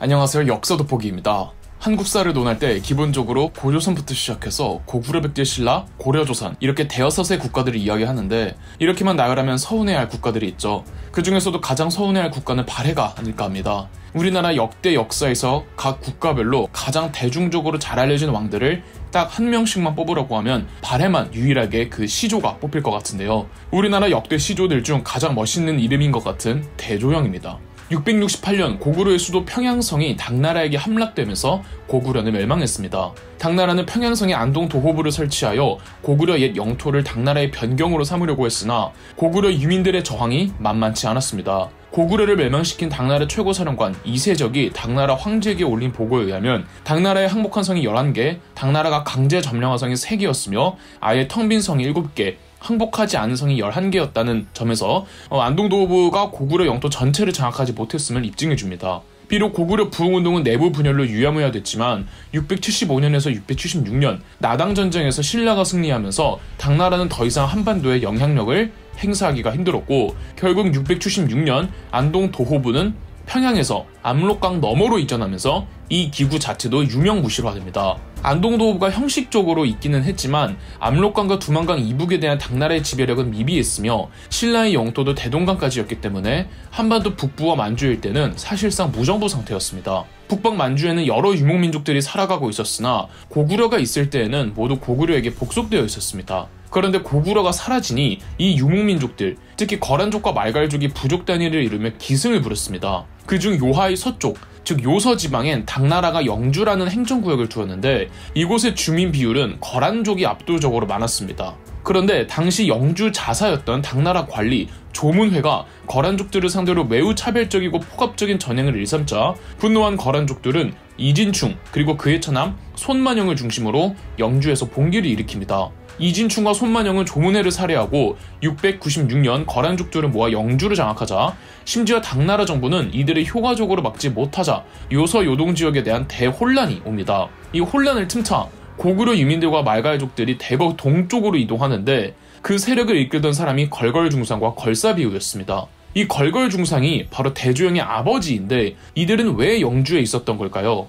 안녕하세요. 역사 돋보기입니다. 한국사를 논할 때 기본적으로 고조선부터 시작해서 고구려, 백제, 신라, 고려, 조선 이렇게 대여섯의 국가들을 이야기하는데 이렇게만 나열하면 서운해야 할 국가들이 있죠. 그 중에서도 가장 서운해야 할 국가는 발해가 아닐까 합니다. 우리나라 역대 역사에서 각 국가별로 가장 대중적으로 잘 알려진 왕들을 딱 한 명씩만 뽑으라고 하면 발해만 유일하게 그 시조가 뽑힐 것 같은데요. 우리나라 역대 시조들 중 가장 멋있는 이름인 것 같은 대조영입니다. 668년 고구려의 수도 평양성이 당나라에게 함락되면서 고구려는 멸망했습니다. 당나라는 평양성에 안동 도호부를 설치하여 고구려 옛 영토를 당나라의 변경으로 삼으려고 했으나 고구려 유민들의 저항이 만만치 않았습니다. 고구려를 멸망시킨 당나라 최고사령관 이세적이 당나라 황제에게 올린 보고에 의하면 당나라의 항복한 성이 11개, 당나라가 강제 점령한 성이 3개였으며 아예 텅 빈 성이 7개, 항복하지 않은 성이 11개였다는 점에서 안동도호부가 고구려 영토 전체를 장악하지 못했음을 입증해줍니다. 비록 고구려 부흥운동은 내부 분열로 유야무야 됐지만 675년에서 676년 나당전쟁에서 신라가 승리하면서 당나라는 더 이상 한반도에 영향력을 행사하기가 힘들었고 결국 676년 안동도호부는 평양에서 압록강 너머로 이전하면서 이 기구 자체도 유명무실화됩니다. 안동도호부가 형식적으로 있기는 했지만 압록강과 두만강 이북에 대한 당나라의 지배력은 미비했으며 신라의 영토도 대동강까지였기 때문에 한반도 북부와 만주 일대는 사실상 무정부 상태였습니다. 북방 만주에는 여러 유목민족들이 살아가고 있었으나 고구려가 있을 때에는 모두 고구려에게 복속되어 있었습니다. 그런데 고구려가 사라지니 이 유목민족들, 특히 거란족과 말갈족이 부족 단위를 이루며 기승을 부렸습니다. 그중 요하의 서쪽, 즉 요서 지방엔 당나라가 영주라는 행정구역을 두었는데 이곳의 주민 비율은 거란족이 압도적으로 많았습니다. 그런데 당시 영주 자사였던 당나라 관리 조문회가 거란족들을 상대로 매우 차별적이고 폭압적인 전행을 일삼자 분노한 거란족들은 이진충 그리고 그의 처남 손만영을 중심으로 영주에서 봉기를 일으킵니다. 이진충과 손만영은 조문회를 살해하고 696년 거란족들을 모아 영주를 장악하자 심지어 당나라 정부는 이들을 효과적으로 막지 못하자 요서 요동 지역에 대한 대혼란이 옵니다. 이 혼란을 틈타 고구려 유민들과 말갈족들이 대거 동쪽으로 이동하는데 그 세력을 이끌던 사람이 걸걸중상과 걸사비우였습니다. 이 걸걸중상이 바로 대조영의 아버지인데 이들은 왜 영주에 있었던 걸까요?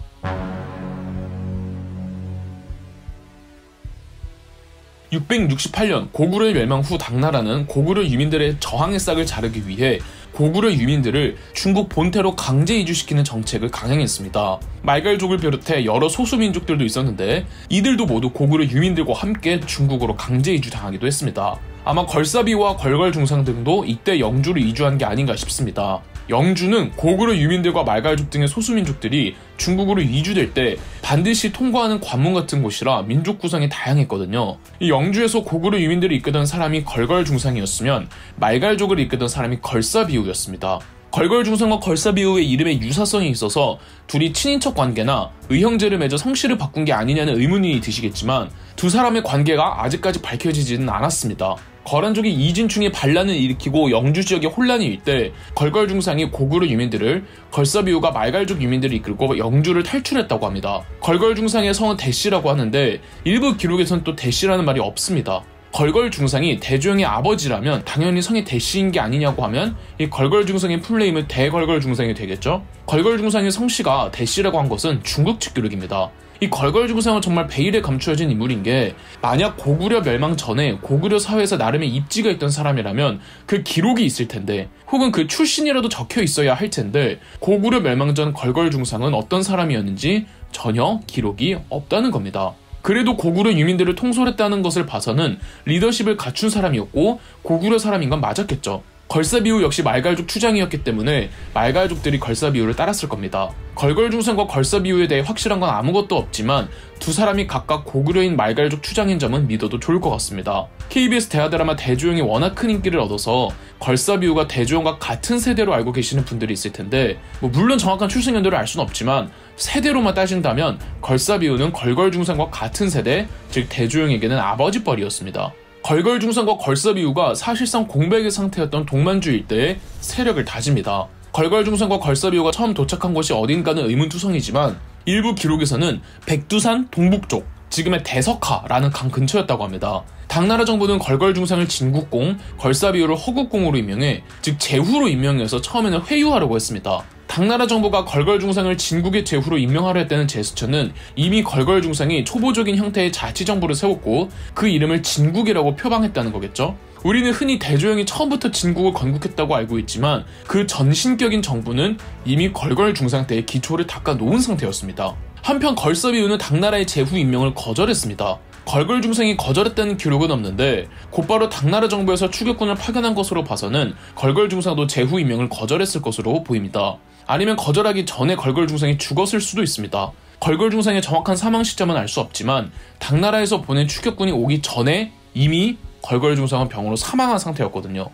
(668년) 고구려의 멸망 후 당나라는 고구려 유민들의 저항의 싹을 자르기 위해 고구려 유민들을 중국 본태로 강제 이주시키는 정책을 강행했습니다. 말갈족을 비롯해 여러 소수민족들도 있었는데 이들도 모두 고구려 유민들과 함께 중국으로 강제 이주당하기도 했습니다. 아마 걸사비와 걸걸중상 등도 이때 영주로 이주한 게 아닌가 싶습니다. 영주는 고구려 유민들과 말갈족 등의 소수민족들이 중국으로 이주될 때 반드시 통과하는 관문 같은 곳이라 민족 구성이 다양했거든요. 이 영주에서 고구려 유민들을 이끄던 사람이 걸걸중상이었으면 말갈족을 이끄던 사람이 걸사비우였습니다. 걸걸중상과 걸사비우의 이름에 유사성이 있어서 둘이 친인척 관계나 의형제를 맺어 성씨를 바꾼 게 아니냐는 의문이 드시겠지만 두 사람의 관계가 아직까지 밝혀지지는 않았습니다. 거란족이 이진충의 반란을 일으키고 영주 지역에 혼란이 일 때 걸걸중상이 고구려 유민들을, 걸사비우가 말갈족 유민들을 이끌고 영주를 탈출했다고 합니다. 걸걸중상의 성은 대씨라고 하는데 일부 기록에선 또 대씨라는 말이 없습니다. 걸걸중상이 대조영의 아버지라면 당연히 성이 대씨인 게 아니냐고 하면 이 걸걸중상의 풀네임은 대걸걸중상이 되겠죠? 걸걸중상의 성씨가 대씨라고 한 것은 중국 측 기록입니다. 이 걸걸중상은 정말 베일에 감추어진 인물인 게 만약 고구려 멸망 전에 고구려 사회에서 나름의 입지가 있던 사람이라면 그 기록이 있을 텐데 혹은 그 출신이라도 적혀 있어야 할 텐데 고구려 멸망 전 걸걸중상은 어떤 사람이었는지 전혀 기록이 없다는 겁니다. 그래도 고구려 유민들을 통솔했다는 것을 봐서는 리더십을 갖춘 사람이었고 고구려 사람인 건 맞았겠죠. 걸사비우 역시 말갈족 추장이었기 때문에 말갈족들이 걸사비우를 따랐을 겁니다. 걸걸중상과 걸사비우에 대해 확실한 건 아무것도 없지만 두 사람이 각각 고구려인 말갈족 추장인 점은 믿어도 좋을 것 같습니다. KBS 대하드라마 대조영이 워낙 큰 인기를 얻어서 걸사비우가 대조영과 같은 세대로 알고 계시는 분들이 있을 텐데 물론 정확한 출생 연도를 알 수는 없지만 세대로만 따진다면 걸사비우는 걸걸중상과 같은 세대, 즉 대조영에게는 아버지뻘이었습니다. 걸걸중상과 걸사비우가 사실상 공백의 상태였던 동만주 일대에 세력을 다집니다. 걸걸중상과 걸사비우가 처음 도착한 곳이 어딘가는 의문투성이지만 일부 기록에서는 백두산 동북쪽, 지금의 대석하라는 강 근처였다고 합니다. 당나라 정부는 걸걸중상을 진국공, 걸사비우를 허국공으로 임명해 즉 제후로 임명해서 처음에는 회유하려고 했습니다. 당나라 정부가 걸걸중상을 진국의 제후로 임명하려 했다는 제스처는 이미 걸걸중상이 초보적인 형태의 자치정부를 세웠고 그 이름을 진국이라고 표방했다는 거겠죠. 우리는 흔히 대조영이 처음부터 진국을 건국했다고 알고 있지만 그 전신격인 정부는 이미 걸걸중상 때의 기초를 닦아 놓은 상태였습니다. 한편 걸서비우는 당나라의 제후 임명을 거절했습니다. 걸걸중상이 거절했다는 기록은 없는데 곧바로 당나라 정부에서 추격군을 파견한 것으로 봐서는 걸걸중상도 제후 임명을 거절했을 것으로 보입니다. 아니면 거절하기 전에 걸걸중상이 죽었을 수도 있습니다. 걸걸중상의 정확한 사망 시점은 알 수 없지만 당나라에서 보낸 추격군이 오기 전에 이미 걸걸중상은 병으로 사망한 상태였거든요.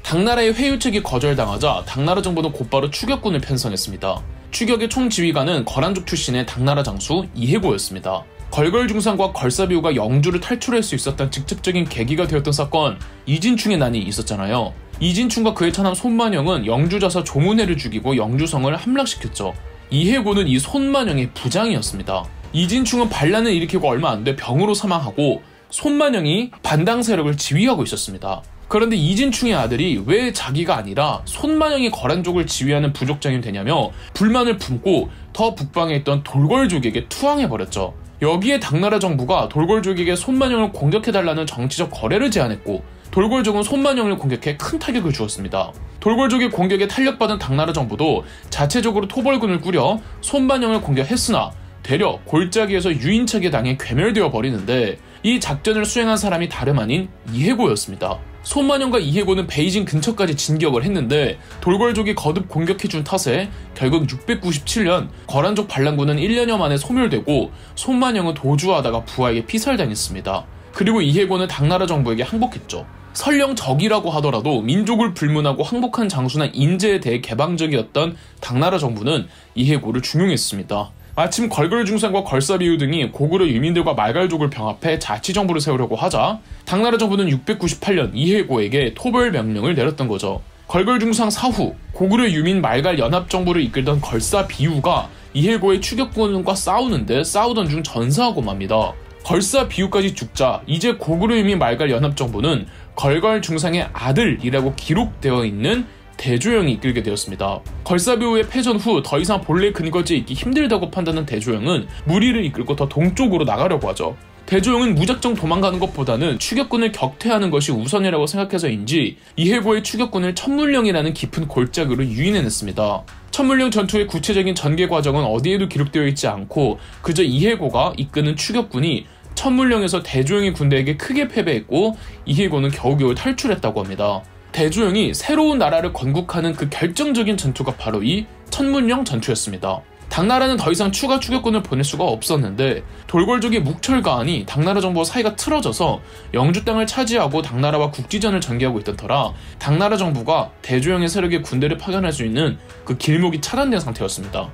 당나라의 회유책이 거절당하자 당나라 정부는 곧바로 추격군을 편성했습니다. 추격의 총지휘관은 거란족 출신의 당나라 장수 이해고였습니다. 걸걸중상과 걸사비우가 영주를 탈출할 수 있었던 직접적인 계기가 되었던 사건, 이진충의 난이 있었잖아요. 이진충과 그의 차남 손만영은 영주자사 조문회를 죽이고 영주성을 함락시켰죠. 이해고는 이 손만영의 부장이었습니다. 이진충은 반란을 일으키고 얼마 안 돼 병으로 사망하고 손만영이 반당 세력을 지휘하고 있었습니다. 그런데 이진충의 아들이 왜 자기가 아니라 손만영이 거란족을 지휘하는 부족장이 되냐며 불만을 품고 더 북방에 있던 돌궐족에게 투항해버렸죠. 여기에 당나라 정부가 돌궐족에게 손만영을 공격해달라는 정치적 거래를 제안했고 돌궐족은 손만영을 공격해 큰 타격을 주었습니다. 돌궐족의 공격에 탄력받은 당나라 정부도 자체적으로 토벌군을 꾸려 손만영을 공격했으나 되려 골짜기에서 유인책에 당해 괴멸되어 버리는데 이 작전을 수행한 사람이 다름 아닌 이해고였습니다. 손만영과 이해고는 베이징 근처까지 진격을 했는데 돌궐족이 거듭 공격해준 탓에 결국 697년 거란족 반란군은 1년여 만에 소멸되고 손만영은 도주하다가 부하에게 피살당했습니다. 그리고 이해고는 당나라 정부에게 항복했죠. 설령 적이라고 하더라도 민족을 불문하고 항복한 장수나 인재에 대해 개방적이었던 당나라 정부는 이해고를 중용했습니다. 마침 걸걸중상과 걸사비우 등이 고구려 유민들과 말갈족을 병합해 자치정부를 세우려고 하자 당나라 정부는 698년 이해고에게 토벌 명령을 내렸던 거죠. 걸걸중상 사후 고구려 유민 말갈 연합정부를 이끌던 걸사비우가 이해고의 추격군과 싸우던 중 전사하고 맙니다. 걸사비우까지 죽자 이제 고구려 유민 말갈 연합정부는 걸걸중상의 아들이라고 기록되어 있는 대조영이 이끌게 되었습니다. 걸사비우의 패전 후 더 이상 본래 근거지에 있기 힘들다고 판단한 대조영은 무리를 이끌고 더 동쪽으로 나가려고 하죠. 대조영은 무작정 도망가는 것보다는 추격군을 격퇴하는 것이 우선이라고 생각해서인지 이해고의 추격군을 천문령이라는 깊은 골짜기로 유인해냈습니다. 천문령 전투의 구체적인 전개 과정은 어디에도 기록되어 있지 않고 그저 이해고가 이끄는 추격군이 천문령에서 대조영의 군대에게 크게 패배했고 이해고는 겨우겨우 탈출했다고 합니다. 대조영이 새로운 나라를 건국하는 그 결정적인 전투가 바로 이 천문령 전투였습니다. 당나라는 더 이상 추가 추격군을 보낼 수가 없었는데 돌궐족의 묵철가안이 당나라 정부와 사이가 틀어져서 영주 땅을 차지하고 당나라와 국지전을 전개하고 있던 터라 당나라 정부가 대조영의 세력에 군대를 파견할 수 있는 그 길목이 차단된 상태였습니다.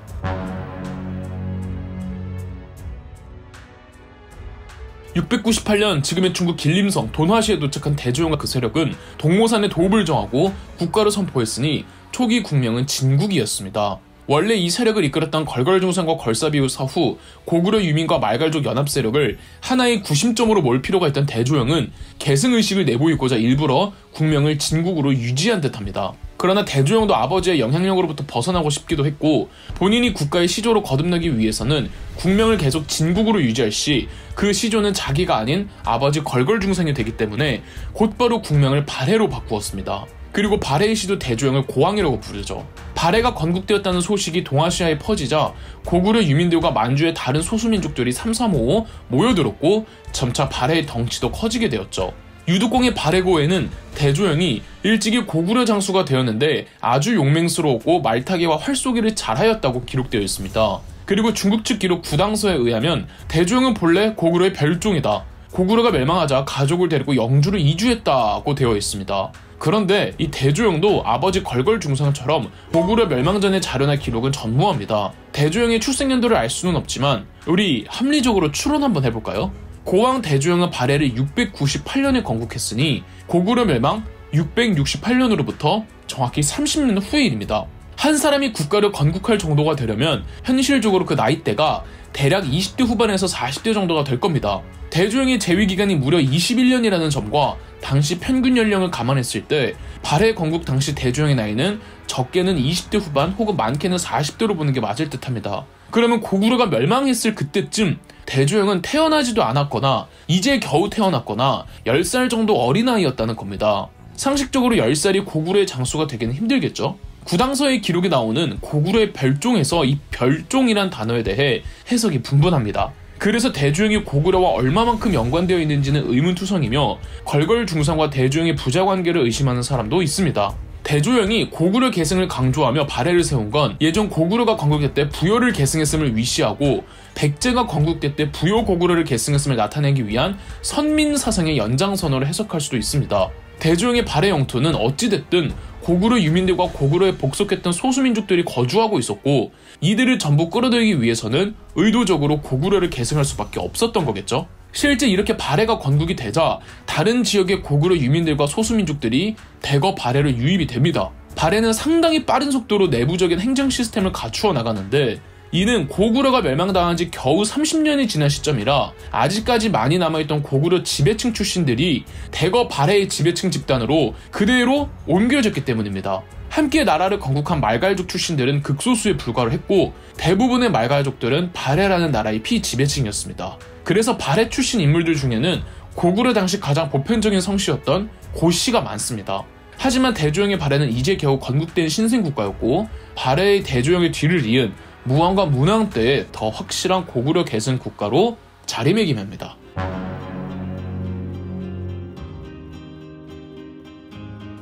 (698년) 지금의 중국 길림성 돈화시에 도착한 대조영과 그 세력은 동모산에 도읍을 정하고 국가를 선포했으니 초기 국명은 진국이었습니다. 원래 이 세력을 이끌었던 걸걸중상과 걸사비우 사후 고구려 유민과 말갈족 연합 세력을 하나의 구심점으로 몰 필요가 있던 대조영은 계승의식을 내보이고자 일부러 국명을 진국으로 유지한 듯합니다. 그러나 대조영도 아버지의 영향력으로부터 벗어나고 싶기도 했고 본인이 국가의 시조로 거듭나기 위해서는 국명을 계속 진국으로 유지할 시 그 시조는 자기가 아닌 아버지 걸걸중상이 되기 때문에 곧바로 국명을 발해로 바꾸었습니다. 그리고 발해의 시도 대조영을 고왕이라고 부르죠. 발해가 건국되었다는 소식이 동아시아에 퍼지자 고구려 유민들과 만주의 다른 소수민족들이 삼삼오오 모여들었고 점차 발해의 덩치도 커지게 되었죠. 유두공의 발해고에는 대조영이 일찍이 고구려 장수가 되었는데 아주 용맹스러웠고 말타기와 활쏘기를 잘하였다고 기록되어 있습니다. 그리고 중국 측 기록 구당서에 의하면 대조영은 본래 고구려의 별종이다. 고구려가 멸망하자 가족을 데리고 영주를 이주했다고 되어 있습니다. 그런데 이 대조영도 아버지 걸걸중상처럼 고구려 멸망 전의 자료나 기록은 전무합니다. 대조영의 출생연도를 알 수는 없지만 우리 합리적으로 추론 한번 해볼까요? 고왕 대조영은 발해를 698년에 건국했으니 고구려 멸망 668년으로부터 정확히 30년 후의 일입니다. 한 사람이 국가를 건국할 정도가 되려면 현실적으로 그 나이대가 대략 20대 후반에서 40대 정도가 될 겁니다. 대조영의 재위기간이 무려 21년이라는 점과 당시 평균 연령을 감안했을 때 발해 건국 당시 대조영의 나이는 적게는 20대 후반 혹은 많게는 40대로 보는 게 맞을 듯합니다. 그러면 고구려가 멸망했을 그때쯤 대조영은 태어나지도 않았거나 이제 겨우 태어났거나 10살 정도 어린아이였다는 겁니다. 상식적으로 10살이 고구려의 장수가 되기는 힘들겠죠. 구당서의 기록에 나오는 고구려의 별종에서 이 별종이란 단어에 대해 해석이 분분합니다. 그래서 대조영이 고구려와 얼마만큼 연관되어 있는지는 의문투성이며 걸걸중상과 대조영의 부자관계를 의심하는 사람도 있습니다. 대조영이 고구려 계승을 강조하며 발해를 세운 건 예전 고구려가 건국될 때 부여를 계승했음을 위시하고 백제가 건국될 때 부여 고구려를 계승했음을 나타내기 위한 선민사상의 연장선으로 해석할 수도 있습니다. 대조영의 발해 영토는 어찌됐든 고구려 유민들과 고구려에 복속했던 소수민족들이 거주하고 있었고 이들을 전부 끌어들이기 위해서는 의도적으로 고구려를 계승할 수밖에 없었던 거겠죠. 실제 이렇게 발해가 건국이 되자 다른 지역의 고구려 유민들과 소수민족들이 대거 발해로 유입이 됩니다. 발해는 상당히 빠른 속도로 내부적인 행정 시스템을 갖추어 나가는데 이는 고구려가 멸망당한 지 겨우 30년이 지난 시점이라 아직까지 많이 남아있던 고구려 지배층 출신들이 대거 발해의 지배층 집단으로 그대로 옮겨졌기 때문입니다. 함께 나라를 건국한 말갈족 출신들은 극소수에 불과를 했고 대부분의 말갈족들은 발해라는 나라의 피지배층이었습니다. 그래서 발해 출신 인물들 중에는 고구려 당시 가장 보편적인 성씨였던 고씨가 많습니다. 하지만 대조영의 발해는 이제 겨우 건국된 신생국가였고 발해의 대조영의 뒤를 이은 무왕과 문왕 때에 더 확실한 고구려 계승 국가로 자리매김합니다.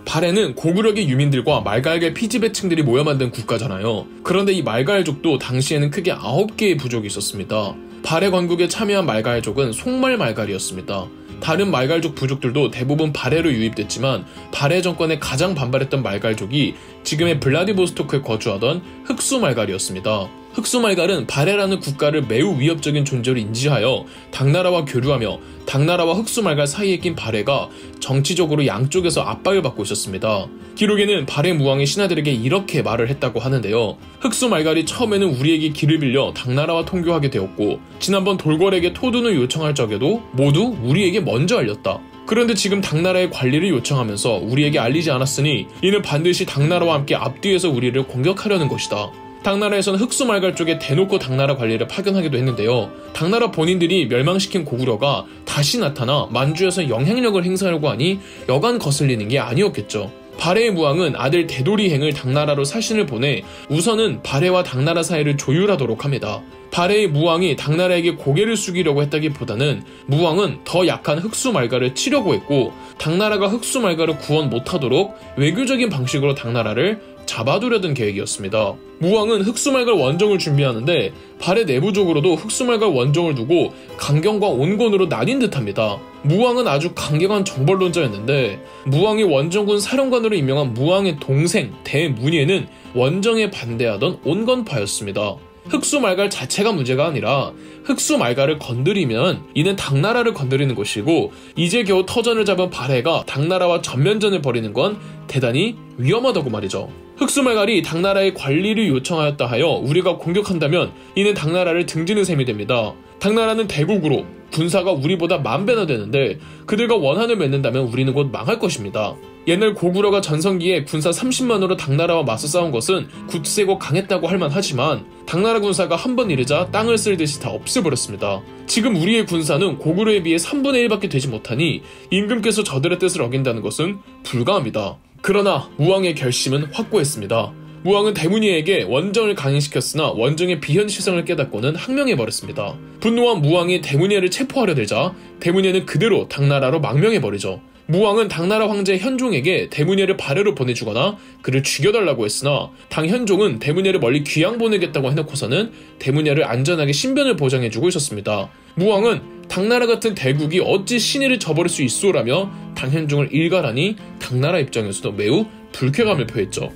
발해는 고구려계 유민들과 말갈계 피지배층들이 모여 만든 국가잖아요. 그런데 이 말갈족도 당시에는 크게 9개의 부족이 있었습니다. 발해 건국에 참여한 말갈족은 송말말갈이었습니다. 다른 말갈족 부족들도 대부분 발해로 유입됐지만 발해 정권에 가장 반발했던 말갈족이 지금의 블라디보스토크에 거주하던 흑수말갈이었습니다. 흑수말갈은 발해라는 국가를 매우 위협적인 존재로 인지하여 당나라와 교류하며 당나라와 흑수말갈 사이에 낀 발해가 정치적으로 양쪽에서 압박을 받고 있었습니다. 기록에는 발해 무왕의 신하들에게 이렇게 말을 했다고 하는데요. 흑수말갈이 처음에는 우리에게 길을 빌려 당나라와 통교하게 되었고 지난번 돌궐에게 토둔을 요청할 적에도 모두 우리에게 먼저 알렸다. 그런데 지금 당나라의 관리를 요청하면서 우리에게 알리지 않았으니 이는 반드시 당나라와 함께 앞뒤에서 우리를 공격하려는 것이다. 당나라에서는 흑수말갈 쪽에 대놓고 당나라 관리를 파견하기도 했는데요. 당나라 본인들이 멸망시킨 고구려가 다시 나타나 만주에서 영향력을 행사하려고 하니 여간 거슬리는 게 아니었겠죠. 발해의 무왕은 아들 대도리행을 당나라로 사신을 보내 우선은 발해와 당나라 사이를 조율하도록 합니다. 발해의 무왕이 당나라에게 고개를 숙이려고 했다기보다는 무왕은 더 약한 흑수말갈을 치려고 했고 당나라가 흑수말갈을 구원 못하도록 외교적인 방식으로 당나라를 잡아두려던 계획이었습니다. 무왕은 흑수말갈 원정을 준비하는데 발해 내부적으로도 흑수말갈 원정을 두고 강경과 온건으로 나뉜 듯합니다. 무왕은 아주 강경한 정벌론자였는데 무왕이 원정군 사령관으로 임명한 무왕의 동생 대문예는 원정에 반대하던 온건파였습니다. 흑수말갈 자체가 문제가 아니라 흑수말갈을 건드리면 이는 당나라를 건드리는 것이고 이제 겨우 터전을 잡은 발해가 당나라와 전면전을 벌이는 건 대단히 위험하다고 말이죠. 흑수말갈이 당나라의 관리를 요청하였다 하여 우리가 공격한다면 이는 당나라를 등지는 셈이 됩니다. 당나라는 대국으로 군사가 우리보다 10,000배나 되는데 그들과 원한을 맺는다면 우리는 곧 망할 것입니다. 옛날 고구려가 전성기에 군사 30만으로 당나라와 맞서 싸운 것은 굳세고 강했다고 할 만하지만 당나라 군사가 한 번 이르자 땅을 쓸듯이 다 없애버렸습니다. 지금 우리의 군사는 고구려에 비해 3분의 1밖에 되지 못하니 임금께서 저들의 뜻을 어긴다는 것은 불가합니다. 그러나 무왕의 결심은 확고했습니다. 무왕은 대문예에게 원정을 강행시켰으나 원정의 비현실성을 깨닫고는 항명해버렸습니다. 분노한 무왕이 대문예를 체포하려 들자 대문예는 그대로 당나라로 망명해버리죠. 무왕은 당나라 황제 현종에게 대문예를 발해로 보내주거나 그를 죽여달라고 했으나 당 현종은 대문예를 멀리 귀양 보내겠다고 해놓고서는 대문예를 안전하게 신변을 보장해주고 있었습니다. 무왕은 당나라 같은 대국이 어찌 신의를 저버릴 수 있소라며 당 현종을 일갈하니 당나라 입장에서도 매우 불쾌감을 표했죠.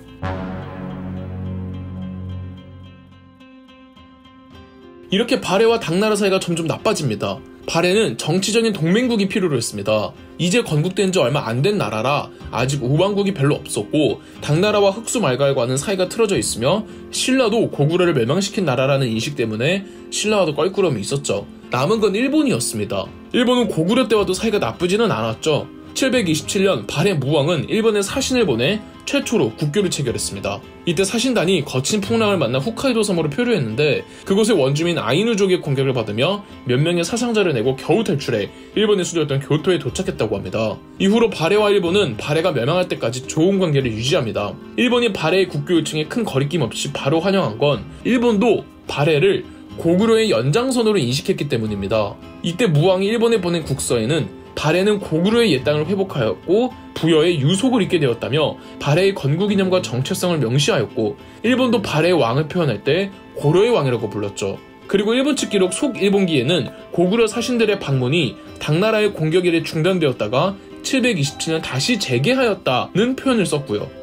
이렇게 발해와 당나라 사이가 점점 나빠집니다. 발해는 정치적인 동맹국이 필요로 했습니다. 이제 건국된 지 얼마 안 된 나라라 아직 우방국이 별로 없었고 당나라와 흑수말갈과는 사이가 틀어져 있으며 신라도 고구려를 멸망시킨 나라라는 인식 때문에 신라와도 껄끄러움이 있었죠. 남은 건 일본이었습니다. 일본은 고구려 때와도 사이가 나쁘지는 않았죠. 727년 발해 무왕은 일본에 사신을 보내 최초로 국교를 체결했습니다. 이때 사신단이 거친 풍랑을 만나 홋카이도 섬으로 표류했는데 그곳의 원주민 아이누족의 공격을 받으며 몇 명의 사상자를 내고 겨우 탈출해 일본의 수도였던 교토에 도착했다고 합니다. 이후로 발해와 일본은 발해가 멸망할 때까지 좋은 관계를 유지합니다. 일본이 발해의 국교 요청에 큰 거리낌 없이 바로 환영한 건 일본도 발해를 고구려의 연장선으로 인식했기 때문입니다. 이때 무왕이 일본에 보낸 국서에는 발해는 고구려의 옛 땅을 회복하였고 부여의 유속을 잇게 되었다며 발해의 건국 이념과 정체성을 명시하였고 일본도 발해의 왕을 표현할 때 고려의 왕이라고 불렀죠. 그리고 일본 측 기록 속일본기에는 고구려 사신들의 방문이 당나라의 공격 이래 중단되었다가 727년 다시 재개하였다는 표현을 썼고요.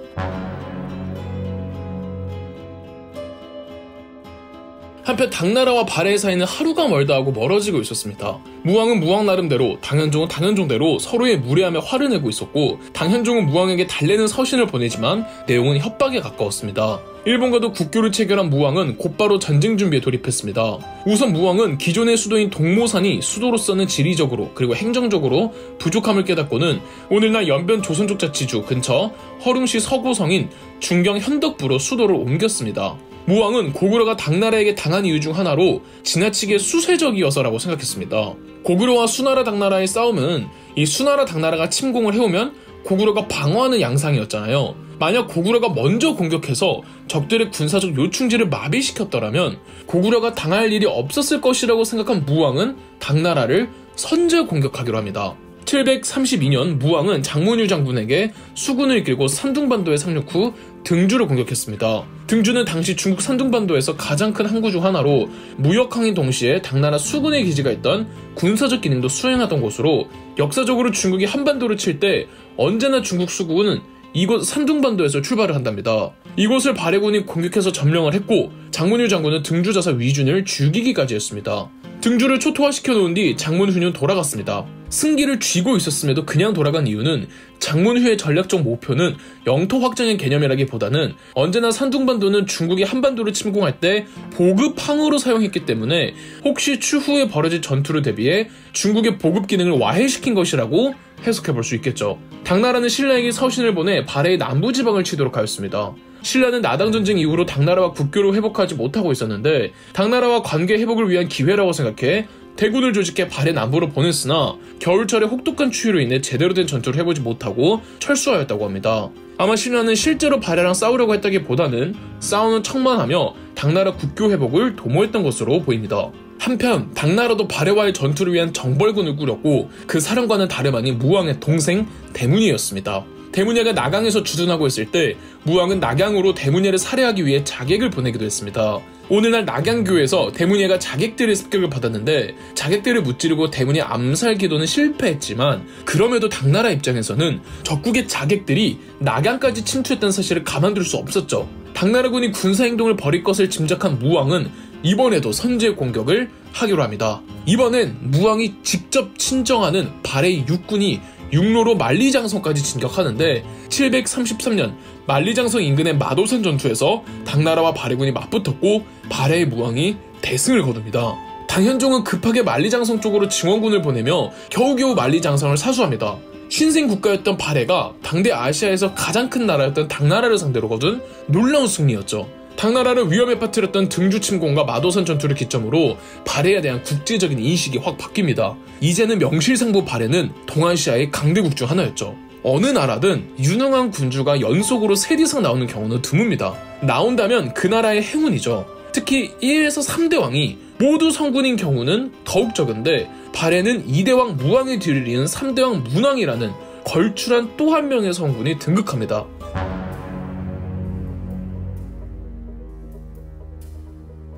한편 당나라와 발해의 사이는 하루가 멀다 하고 멀어지고 있었습니다. 무왕은 무왕 나름대로, 당현종은 당현종대로 서로의 무례함에 화를 내고 있었고 당현종은 무왕에게 달래는 서신을 보내지만 내용은 협박에 가까웠습니다. 일본과도 국교를 체결한 무왕은 곧바로 전쟁 준비에 돌입했습니다. 우선 무왕은 기존의 수도인 동모산이 수도로서는 지리적으로 그리고 행정적으로 부족함을 깨닫고는 오늘날 연변 조선족 자치주 근처 허름시 서구성인 중경 현덕부로 수도를 옮겼습니다. 무왕은 고구려가 당나라에게 당한 이유 중 하나로 지나치게 수세적이어서라고 생각했습니다. 고구려와 수나라 당나라의 싸움은 이 수나라 당나라가 침공을 해오면 고구려가 방어하는 양상이었잖아요. 만약 고구려가 먼저 공격해서 적들의 군사적 요충지를 마비시켰더라면 고구려가 당할 일이 없었을 것이라고 생각한 무왕은 당나라를 선제 공격하기로 합니다. 732년 무왕은 장문유 장군에게 수군을 이끌고 산둥반도에 상륙 후 등주를 공격했습니다. 등주는 당시 중국 산둥반도에서 가장 큰 항구 중 하나로 무역항인 동시에 당나라 수군의 기지가 있던 군사적 기능도 수행하던 곳으로 역사적으로 중국이 한반도를 칠 때 언제나 중국 수군은 이곳 산둥반도에서 출발을 한답니다. 이곳을 발해군이 공격해서 점령을 했고 장문유 장군은 등주 자사 위준을 죽이기까지 했습니다. 등주를 초토화시켜 놓은 뒤 장문후는 돌아갔습니다. 승기를 쥐고 있었음에도 그냥 돌아간 이유는 장문후의 전략적 목표는 영토 확장의 개념이라기보다는 언제나 산둥반도는 중국이 한반도를 침공할 때 보급항으로 사용했기 때문에 혹시 추후에 벌어질 전투를 대비해 중국의 보급 기능을 와해시킨 것이라고 해석해볼 수 있겠죠. 당나라는 신라에게 서신을 보내 발해의 남부지방을 치도록 하였습니다. 신라는 나당전쟁 이후로 당나라와 국교를 회복하지 못하고 있었는데 당나라와 관계 회복을 위한 기회라고 생각해 대군을 조직해 발해 남부로 보냈으나 겨울철에 혹독한 추위로 인해 제대로 된 전투를 해보지 못하고 철수하였다고 합니다. 아마 신라는 실제로 발해랑 싸우려고 했다기보다는 싸우는 척만 하며 당나라 국교 회복을 도모했던 것으로 보입니다. 한편 당나라도 발해와의 전투를 위한 정벌군을 꾸렸고 그 사령관은 다름 아닌 무왕의 동생 대문이었습니다. 대문야가 낙양에서 주둔하고 있을 때 무왕은 낙양으로 대문야를 살해하기 위해 자객을 보내기도 했습니다. 오늘날 낙양교에서 대문야가 자객들의 습격을 받았는데 자객들을 무찌르고 대문야 암살 기도는 실패했지만 그럼에도 당나라 입장에서는 적국의 자객들이 낙양까지 침투했다는 사실을 가만둘 수 없었죠. 당나라군이 군사행동을 벌일 것을 짐작한 무왕은 이번에도 선제 공격을 하기로 합니다. 이번엔 무왕이 직접 친정하는 발해의 육군이 육로로 만리장성까지 진격하는데 733년 만리장성 인근의 마도산 전투에서 당나라와 발해군이 맞붙었고 발해의 무왕이 대승을 거둡니다. 당현종은 급하게 만리장성 쪽으로 증원군을 보내며 겨우겨우 만리장성을 사수합니다. 신생 국가였던 발해가 당대 아시아에서 가장 큰 나라였던 당나라를 상대로 거둔 놀라운 승리였죠. 당나라를 위험에 빠뜨렸던 등주 침공과 마도산 전투를 기점으로 발해에 대한 국제적인 인식이 확 바뀝니다. 이제는 명실상부 발해는 동아시아의 강대국 중 하나였죠. 어느 나라든 유능한 군주가 연속으로 3대 이상 나오는 경우는 드뭅니다. 나온다면 그 나라의 행운이죠. 특히 1에서 3대 왕이 모두 성군인 경우는 더욱 적은데 발해는 2대 왕 무왕의 뒤를 이은 3대 왕 문왕이라는 걸출한 또 한 명의 성군이 등극합니다.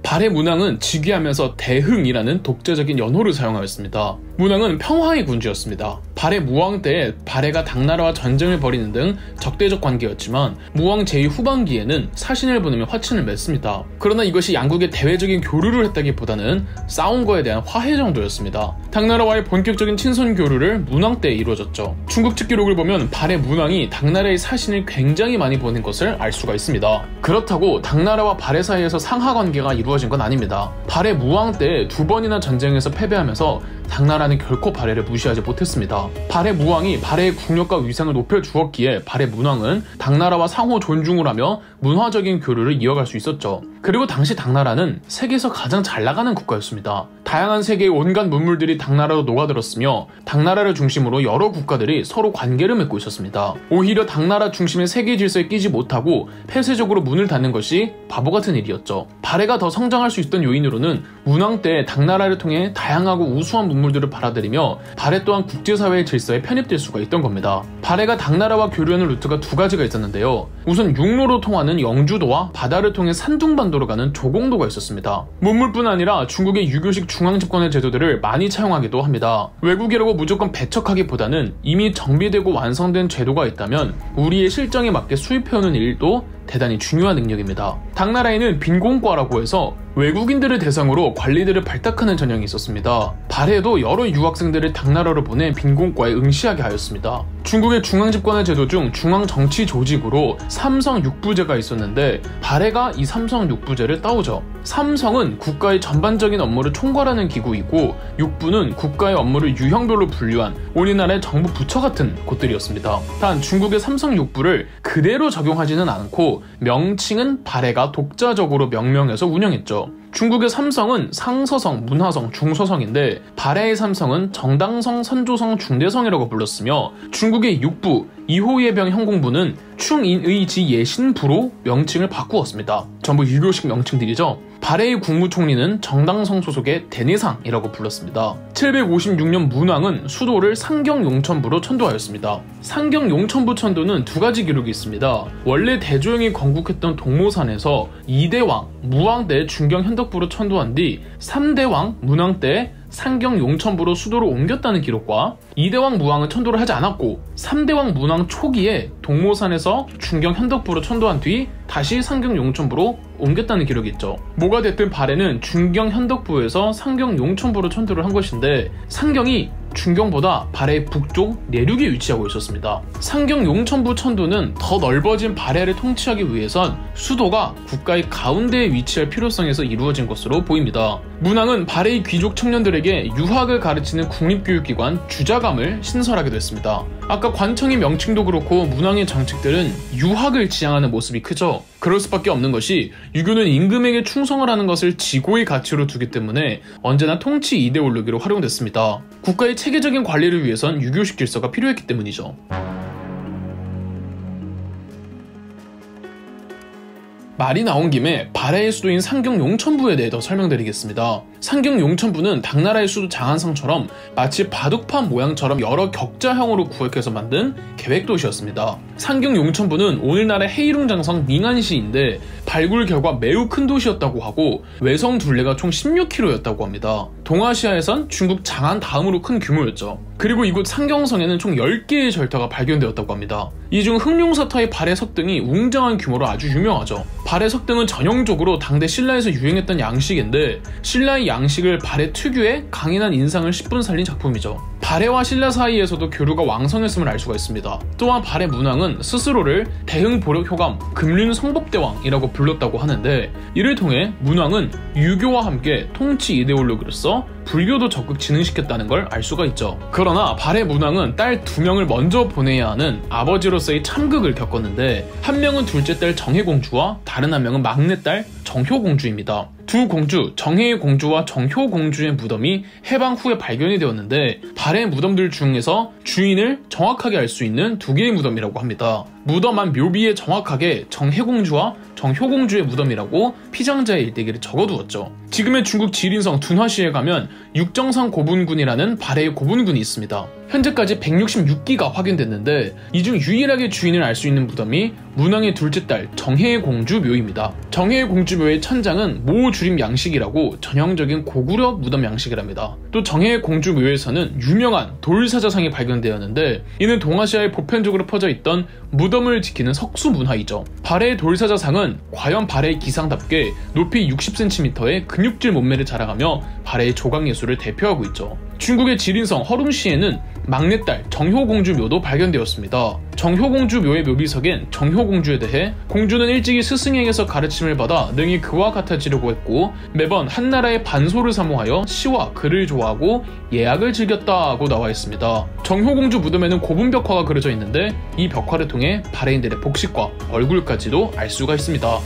발해 문왕은 즉위하면서 대흥이라는 독재적인 연호를 사용하였습니다. 문왕은 평화의 군주였습니다. 발해 무왕 때 발해가 당나라와 전쟁을 벌이는 등 적대적 관계였지만 무왕 제2 후반기에는 사신을 보내며 화친을 맺습니다. 그러나 이것이 양국의 대외적인 교류를 했다기보다는 싸운 거에 대한 화해 정도였습니다. 당나라와의 본격적인 친선 교류를 문왕 때 이루어졌죠. 중국 측 기록을 보면 발해 문왕이 당나라의 사신을 굉장히 많이 보낸 것을 알 수가 있습니다. 그렇다고 당나라와 발해 사이에서 상하 관계가 이루어진 건 아닙니다. 발해 무왕 때 2번이나 전쟁에서 패배하면서 당나라는 결코 발해를 무시하지 못했습니다. 발해 무왕이 발해의 국력과 위상을 높여주었기에 발해 문왕은 당나라와 상호 존중을 하며 문화적인 교류를 이어갈 수 있었죠. 그리고 당시 당나라는 세계에서 가장 잘 나가는 국가였습니다. 다양한 세계의 온갖 문물들이 당나라로 녹아들었으며 당나라를 중심으로 여러 국가들이 서로 관계를 맺고 있었습니다. 오히려 당나라 중심의 세계 질서에 끼지 못하고 폐쇄적으로 문을 닫는 것이 바보 같은 일이었죠. 발해가 더 성장할 수 있던 요인으로는 문왕 때 당나라를 통해 다양하고 우수한 문물들을 받아들이며 발해 또한 국제사회의 질서에 편입될 수가 있던 겁니다. 발해가 당나라와 교류하는 루트가 두 가지가 있었는데요. 우선 육로로 통하는 영주도와 바다를 통해 산둥반도로 가는 조공도가 있었습니다. 문물뿐 아니라 중국의 유교식 중앙집권의 제도들을 많이 차용하기도 합니다. 외국이라고 무조건 배척하기보다는 이미 정비되고 완성된 제도가 있다면 우리의 실정에 맞게 수입해오는 일도 대단히 중요한 능력입니다. 당나라에는 빈공과라고 해서 외국인들을 대상으로 관리들을 발탁하는 전형이 있었습니다. 발해도 여러 유학생들을 당나라로 보내 빈공과에 응시하게 하였습니다. 중국의 중앙집권의 제도 중 중앙정치조직으로 삼성육부제가 있었는데 발해가 이 삼성육부제를 따오죠. 삼성은 국가의 전반적인 업무를 총괄하는 기구이고 육부는 국가의 업무를 유형별로 분류한 우리나라의 정부 부처 같은 곳들이었습니다. 단 중국의 삼성육부를 그대로 적용하지는 않고 명칭은 발해가 독자적으로 명명해서 운영했죠. 중국의 삼성은 상서성, 문화성, 중서성인데 발해의 삼성은 정당성, 선조성, 중대성이라고 불렀으며 중국의 육부, 이호예병 형공부는 충인의지 예신부로 명칭을 바꾸었습니다. 전부 유교식 명칭들이죠. 발해의 국무총리는 정당성 소속의 대내상이라고 불렀습니다. 756년 문왕은 수도를 상경용천부로 천도하였습니다. 상경용천부 천도는 두 가지 기록이 있습니다. 원래 대조영이 건국했던 동모산에서 2대왕, 무왕 때 중경현덕부로 천도한 뒤 3대왕, 문왕 때 상경용천부로 수도를 옮겼다는 기록과 2대왕 무왕은 천도를 하지 않았고 3대왕 문왕 초기에 동모산에서 중경현덕부로 천도한 뒤 다시 상경용천부로 옮겼다는 기록이 있죠. 뭐가 됐든 발해는 중경현덕부에서 상경용천부로 천도를 한 것인데 상경이 중경보다 발해의 북쪽 내륙에 위치하고 있었습니다. 상경용천부 천도는 더 넓어진 발해를 통치하기 위해선 수도가 국가의 가운데에 위치할 필요성에서 이루어진 것으로 보입니다. 문왕은 발해의 귀족 청년들에게 유학을 가르치는 국립교육기관 주자감을 신설하게 됐습니다. 아까 관청의 명칭도 그렇고 문왕의 정책들은 유학을 지향하는 모습이 크죠. 그럴 수밖에 없는 것이 유교는 임금에게 충성을 하는 것을 지고의 가치로 두기 때문에 언제나 통치 이데올로기로 활용됐습니다. 국가의 체계적인 관리를 위해선 유교식 질서가 필요했기 때문이죠. 말이 나온 김에 발해의 수도인 상경용천부에 대해 더 설명드리겠습니다. 상경용천부는 당나라의 수도 장안성처럼 마치 바둑판 모양처럼 여러 격자형으로 구획해서 만든 계획도시였습니다. 상경용천부는 오늘날의 헤이룽장성 닝안시인데 발굴 결과 매우 큰 도시였다고 하고 외성 둘레가 총 16km였다고 합니다. 동아시아에선 중국 장안 다음으로 큰 규모였죠. 그리고 이곳 상경성에는 총 10개의 절터가 발견되었다고 합니다. 이 중 흑룡사타의 발해 석등이 웅장한 규모로 아주 유명하죠. 발해 석등은 전형적으로 당대 신라에서 유행했던 양식인데 신라의 양식을 발해 특유의 강인한 인상을 10분 살린 작품이죠. 발해와 신라 사이에서도 교류가 왕성했음을 알 수가 있습니다. 또한 발해 문왕은 스스로를 대흥보력효감, 금륜성법대왕이라고 불렀다고 하는데 이를 통해 문왕은 유교와 함께 통치 이데올로기로서 불교도 적극 진흥시켰다는 걸 알 수가 있죠. 그러나 발해 문왕은 딸 2명을 먼저 보내야 하는 아버지로서의 참극을 겪었는데 한 명은 둘째 딸 정혜공주와 다른 한 명은 막내딸 정효공주입니다. 두 공주, 정혜의 공주와 정효공주의 무덤이 해방 후에 발견이 되었는데 발해 무덤들 중에서 주인을 정확하게 알 수 있는 2개의 무덤이라고 합니다. 무덤 안 묘비에 정확하게 정해공주와 정효공주의 무덤이라고 피장자의 일대기를 적어두었죠. 지금의 중국 지린성 둔화시에 가면 육정상 고분군이라는 발해의 고분군이 있습니다. 현재까지 166기가 확인됐는데 이 중 유일하게 주인을 알 수 있는 무덤이 문왕의 둘째 딸 정해의 공주 묘입니다. 정해의 공주 묘의 천장은 모주림 양식이라고 전형적인 고구려 무덤 양식이랍니다. 또 정해의 공주 묘에서는 유명한 돌사자상이 발견되었는데 이는 동아시아에 보편적으로 퍼져 있던 무덤을 지키는 석수 문화이죠. 발해의 돌사자상은 과연 발해의 기상답게 높이 60cm의 근육질 몸매를 자랑하며 발해의 조각예술을 대표하고 있죠. 중국의 지린성 허룽시에는 막내딸 정효공주 묘도 발견되었습니다. 정효공주 묘의 묘비석엔 정효공주에 대해 공주는 일찍이 스승에게서 가르침을 받아 능히 그와 같아지려고 했고 매번 한나라의 반소를 사모하여 시와 글을 좋아하고 예학을 즐겼다고 나와 있습니다. 정효공주 무덤에는 고분벽화가 그려져 있는데 이 벽화를 통해 발해인들의 복식과 얼굴까지도 알 수가 있습니다.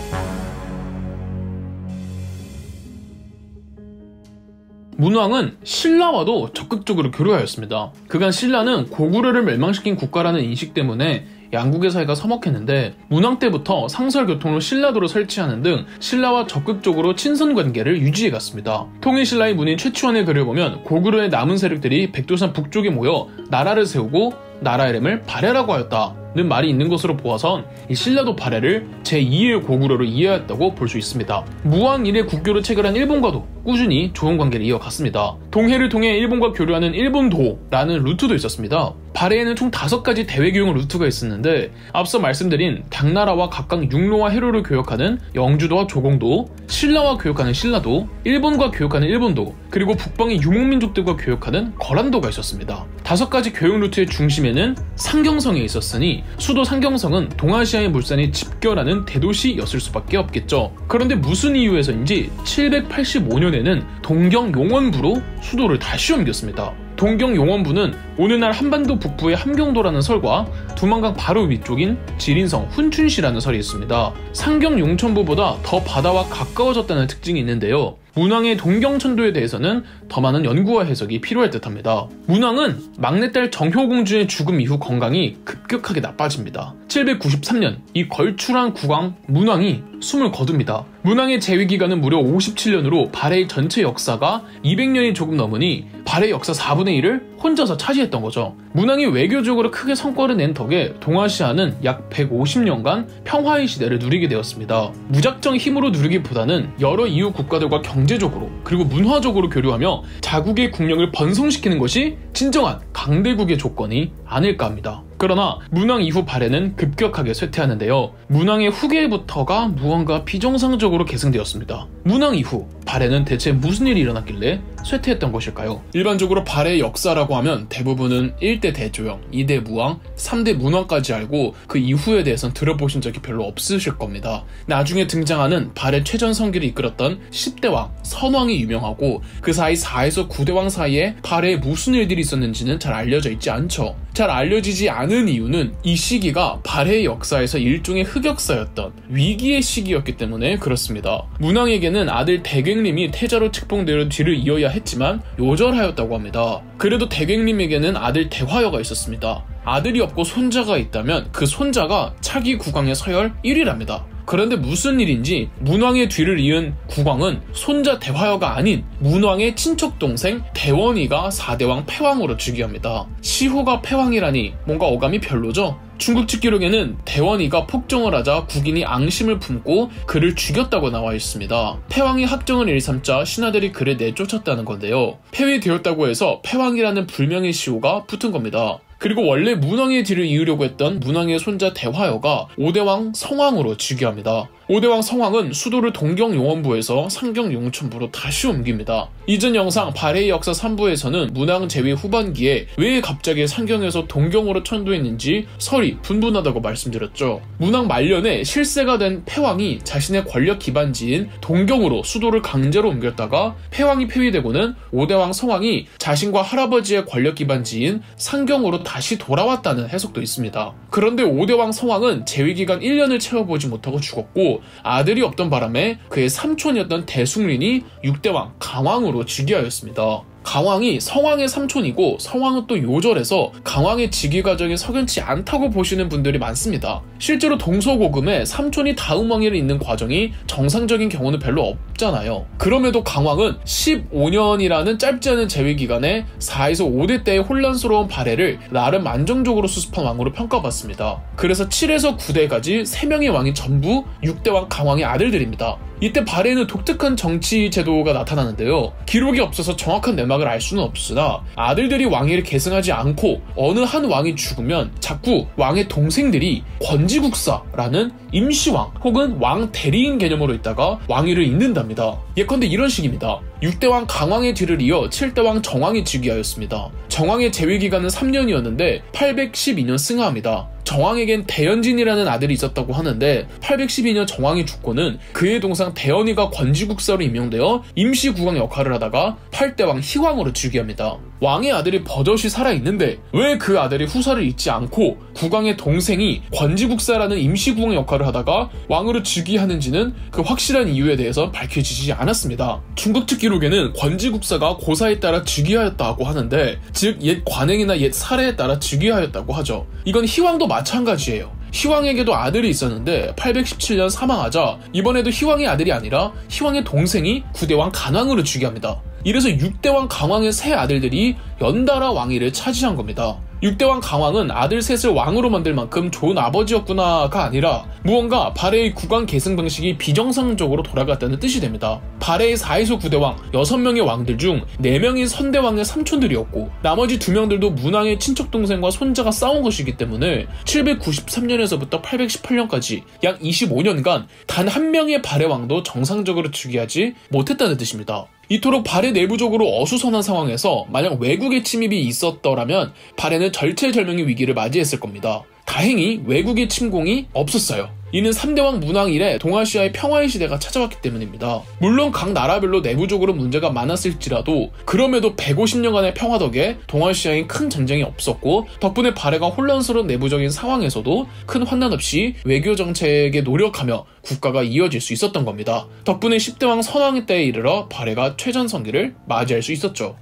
문왕은 신라와도 적극적으로 교류하였습니다. 그간 신라는 고구려를 멸망시킨 국가라는 인식 때문에 양국의 사이가 서먹했는데 문왕 때부터 상설교통로 신라도를 설치하는 등 신라와 적극적으로 친선관계를 유지해갔습니다. 통일신라의 문인 최치원의 글을 보면 고구려의 남은 세력들이 백두산 북쪽에 모여 나라를 세우고 나라 이름을 발해라고 하였다는 말이 있는 것으로 보아선 이 신라도 발해를 제2의 고구려로 이해하였다고 볼 수 있습니다. 무왕 이래 국교를 체결한 일본과도 꾸준히 좋은 관계를 이어갔습니다. 동해를 통해 일본과 교류하는 일본도라는 루트도 있었습니다. 발해에는 총 5가지 대외교역 루트가 있었는데 앞서 말씀드린 당나라와 각각 육로와 해로를 교역하는 영주도와 조공도, 신라와 교역하는 신라도, 일본과 교역하는 일본도, 그리고 북방의 유목민족들과 교역하는 거란도가 있었습니다. 5가지 교역 루트의 중심에는 상경성에 있었으니 수도 상경성은 동아시아의 물산이 집결하는 대도시였을 수밖에 없겠죠. 그런데 무슨 이유에서인지 785년에는 동경용원부로 수도를 다시 옮겼습니다. 동경용원부는 오늘날 한반도 북부의 함경도라는 설과 두만강 바로 위쪽인 지린성 훈춘시라는 설이 있습니다. 상경용천부보다 더 바다와 가까워졌다는 특징이 있는데요. 문왕의 동경천도에 대해서는 더 많은 연구와 해석이 필요할 듯합니다. 문왕은 막내딸 정효공주의 죽음 이후 건강이 급격하게 나빠집니다. 793년 이 걸출한 국왕 문왕이 숨을 거둡니다. 문왕의 재위 기간은 무려 57년으로 발해의 전체 역사가 200년이 조금 넘으니 발해의 역사 4분의 1을 혼자서 차지했던 거죠. 문왕이 외교적으로 크게 성과를 낸 덕에 동아시아는 약 150년간 평화의 시대를 누리게 되었습니다. 무작정 힘으로 누리기보다는 여러 이웃 국가들과 경제적으로 그리고 문화적으로 교류하며 자국의 국력을 번성시키는 것이 진정한 강대국의 조건이 아닐까 합니다. 그러나 문왕 이후 발해는 급격하게 쇠퇴하는데요. 문왕의 후계부터가 무언가 비정상적으로 계승되었습니다. 문왕 이후 발해는 대체 무슨 일이 일어났길래 쇠퇴했던 것일까요? 일반적으로 발해의 역사라고 하면 대부분은 1대 대조영, 2대 무왕, 3대 문왕까지 알고 그 이후에 대해서는 들어보신 적이 별로 없으실 겁니다. 나중에 등장하는 발해 최전성기를 이끌었던 10대왕, 선왕이 유명하고 그 사이 4에서 9대왕 사이에 발해에 무슨 일들이 있었는지는 잘 알려져 있지 않죠. 잘 알려지지 않은 이유는 이 시기가 발해의 역사에서 일종의 흑역사였던 위기의 시기였기 때문에 그렇습니다. 문왕에게는 아들 대갱림이 태자로 책봉되어 뒤를 이어야 했지만 요절하였다고 합니다. 그래도 대갱림에게는 아들 대화여가 있었습니다. 아들이 없고 손자가 있다면 그 손자가 차기 국왕의 서열 1위랍니다. 그런데 무슨 일인지 문왕의 뒤를 이은 국왕은 손자 대화여가 아닌 문왕의 친척 동생 대원이가 4대왕 패왕으로 즉위합니다. 시호가 패왕이라니 뭔가 어감이 별로죠? 중국측 기록에는 대원이가 폭정을 하자 국인이 앙심을 품고 그를 죽였다고 나와 있습니다. 패왕이 학정을 일삼자 신하들이 그를 내쫓았다는 건데요. 패위되었다고 해서 패왕이라는 불명의 시호가 붙은 겁니다. 그리고 원래 문왕의 뒤를 이으려고 했던 문왕의 손자 대화여가 5대왕 성왕으로 즉위합니다. 5대왕 성왕은 수도를 동경용원부에서 상경용천부로 다시 옮깁니다. 이전 영상 발해의 역사 3부에서는 문왕 재위 후반기에 왜 갑자기 상경에서 동경으로 천도했는지 설이 분분하다고 말씀드렸죠. 문왕 말년에 실세가 된 패왕이 자신의 권력 기반지인 동경으로 수도를 강제로 옮겼다가 패왕이 폐위되고는 5대왕 성왕이 자신과 할아버지의 권력 기반지인 상경으로 다시 돌아왔다는 해석도 있습니다. 그런데 5대왕 성왕은 재위기간 1년을 채워보지 못하고 죽었고 아들이 없던 바람에 그의 삼촌이었던 대숭린이 6대왕 강왕으로 즉위하였습니다. 강왕이 성왕의 삼촌이고 성왕은 또 요절해서 강왕의 즉위 과정이 석연치 않다고 보시는 분들이 많습니다. 실제로 동서고금에 삼촌이 다음 왕위를 잇는 과정이 정상적인 경우는 별로 없잖아요. 그럼에도 강왕은 15년이라는 짧지 않은 재위 기간에 4에서 5대 때의 혼란스러운 발해를 나름 안정적으로 수습한 왕으로 평가받습니다. 그래서 7에서 9대까지 3명의 왕이 전부 6대왕 강왕의 아들들입니다. 이때 발해는 독특한 정치 제도가 나타나는데요. 기록이 없어서 정확한 내막을 알 수는 없으나 아들들이 왕위를 계승하지 않고 어느 한 왕이 죽으면 자꾸 왕의 동생들이 권지국사라는 임시왕 혹은 왕 대리인 개념으로 있다가 왕위를 잇는답니다. 예컨대 이런 식입니다. 6대왕 강왕의 뒤를 이어 7대왕 정왕이 즉위하였습니다. 정왕의 재위기간은 3년이었는데 812년 승하합니다. 정왕에겐 대연진이라는 아들이 있었다고 하는데 812년 정왕이 죽고는 그의 동상 대연이가 권지국사로 임명되어 임시국왕 역할을 하다가 8대왕 희왕으로 즉위합니다. 왕의 아들이 버젓이 살아있는데 왜 그 아들이 후사를 잇지 않고 국왕의 동생이 권지국사라는 임시국왕 역할을 하다가 왕으로 즉위하는지는 그 확실한 이유에 대해서 밝혀지지 않았습니다. 중국 측 기록에는 권지국사가 고사에 따라 즉위하였다고 하는데 즉 옛 관행이나 옛 사례에 따라 즉위하였다고 하죠. 이건 희왕도 마찬가지예요. 희왕에게도 아들이 있었는데 817년 사망하자 이번에도 희왕의 아들이 아니라 희왕의 동생이 9대왕 간왕으로 즉위합니다. 이래서 6대왕 강왕의 세 아들들이 연달아 왕위를 차지한 겁니다. 6대왕 강왕은 아들 셋을 왕으로 만들 만큼 좋은 아버지였구나가 아니라 무언가 발해의 국왕 계승 방식이 비정상적으로 돌아갔다는 뜻이 됩니다. 발해의 4에서 9대왕 6명의 왕들 중 4명이 선대왕의 삼촌들이었고 나머지 2명들도 문왕의 친척 동생과 손자가 싸운 것이기 때문에 793년에서부터 818년까지 약 25년간 단 한 명의 발해 왕도 정상적으로 즉위하지 못했다는 뜻입니다. 이토록 발해 내부적으로 어수선한 상황에서 만약 외국의 침입이 있었더라면 발해는 절체절명의 위기를 맞이했을 겁니다. 다행히 외국의 침공이 없었어요. 이는 3대왕 문왕 이래 동아시아의 평화의 시대가 찾아왔기 때문입니다. 물론 각 나라별로 내부적으로 문제가 많았을지라도 그럼에도 150년간의 평화 덕에 동아시아에 큰 전쟁이 없었고 덕분에 발해가 혼란스러운 내부적인 상황에서도 큰 환난 없이 외교 정책에 노력하며 국가가 이어질 수 있었던 겁니다. 덕분에 10대왕 선왕의 때에 이르러 발해가 최전성기를 맞이할 수 있었죠.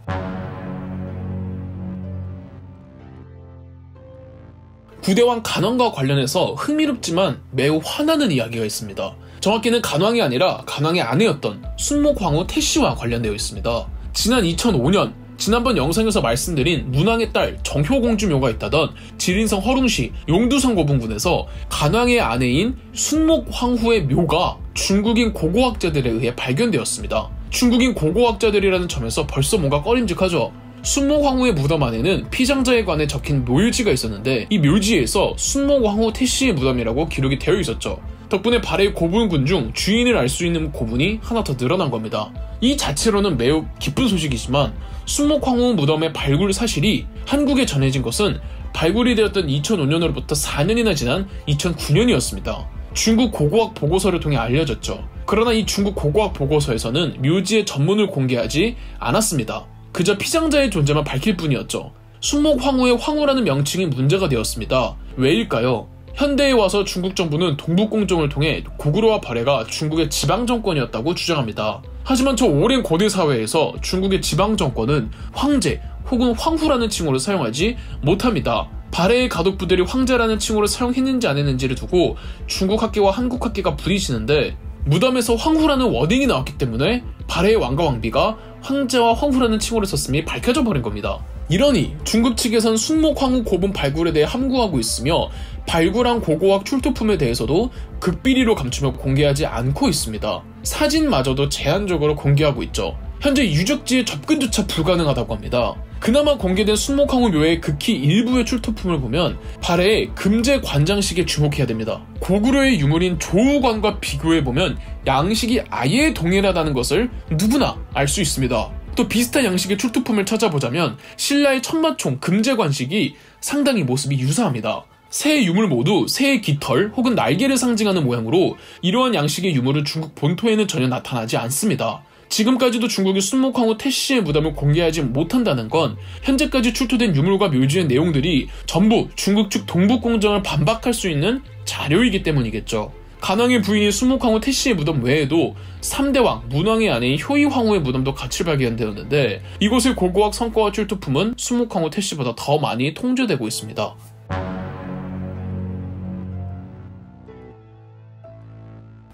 구대왕 간왕과 관련해서 흥미롭지만 매우 화나는 이야기가 있습니다. 정확히는 간왕이 아니라 간왕의 아내였던 순목황후 태씨와 관련되어 있습니다. 지난 2005년 지난번 영상에서 말씀드린 문왕의 딸 정효공주 묘가 있다던 지린성 허룽시 용두성 고분군에서 간왕의 아내인 순목황후의 묘가 중국인 고고학자들에 의해 발견되었습니다. 중국인 고고학자들이라는 점에서 벌써 뭔가 꺼림직하죠. 순목황후의 무덤 안에는 피장자에 관해 적힌 묘지가 있었는데 이 묘지에서 순목황후 태씨의 무덤이라고 기록이 되어 있었죠. 덕분에 발해의 고분군 중 주인을 알 수 있는 고분이 하나 더 늘어난 겁니다. 이 자체로는 매우 기쁜 소식이지만 순목황후 무덤의 발굴 사실이 한국에 전해진 것은 발굴이 되었던 2005년으로부터 4년이나 지난 2009년이었습니다. 중국 고고학 보고서를 통해 알려졌죠. 그러나 이 중국 고고학 보고서에서는 묘지의 전문을 공개하지 않았습니다. 그저 피장자의 존재만 밝힐 뿐이었죠. 순목황후의 황후라는 명칭이 문제가 되었습니다. 왜일까요? 현대에 와서 중국 정부는 동북공정을 통해 고구려와 발해가 중국의 지방정권이었다고 주장합니다. 하지만 저 오랜 고대 사회에서 중국의 지방정권은 황제 혹은 황후라는 칭호를 사용하지 못합니다. 발해의 가독부들이 황제라는 칭호를 사용했는지 안 했는지를 두고 중국 학계와 한국 학계가 부딪히는데 무덤에서 황후라는 워딩이 나왔기 때문에 발해의 왕과 왕비가 황제와 황후라는 칭호를 썼음이 밝혀져 버린 겁니다. 이러니 중국 측에선 순목황후 고분 발굴에 대해 함구하고 있으며 발굴한 고고학 출토품에 대해서도 극비리로 감추며 공개하지 않고 있습니다. 사진마저도 제한적으로 공개하고 있죠. 현재 유적지에 접근조차 불가능하다고 합니다. 그나마 공개된 순목황후 묘의 극히 일부의 출토품을 보면 발해의 금제 관장식에 주목해야 됩니다. 고구려의 유물인 조우관과 비교해보면 양식이 아예 동일하다는 것을 누구나 알 수 있습니다. 또 비슷한 양식의 출토품을 찾아보자면 신라의 천마총 금제관식이 상당히 모습이 유사합니다. 세 유물 모두 새의 깃털 혹은 날개를 상징하는 모양으로 이러한 양식의 유물은 중국 본토에는 전혀 나타나지 않습니다. 지금까지도 중국이 순목황후 태씨의 무덤을 공개하지 못한다는 건 현재까지 출토된 유물과 묘지의 내용들이 전부 중국 측 동북공정을 반박할 수 있는 자료이기 때문이겠죠. 간왕의 부인인 수묵황후 태씨의 무덤 외에도 3대왕 문왕의 아내인 효이황후의 무덤도 같이 발견되었는데 이곳의 고고학 성과와 출토품은 수묵황후 태씨보다 더 많이 통제되고 있습니다.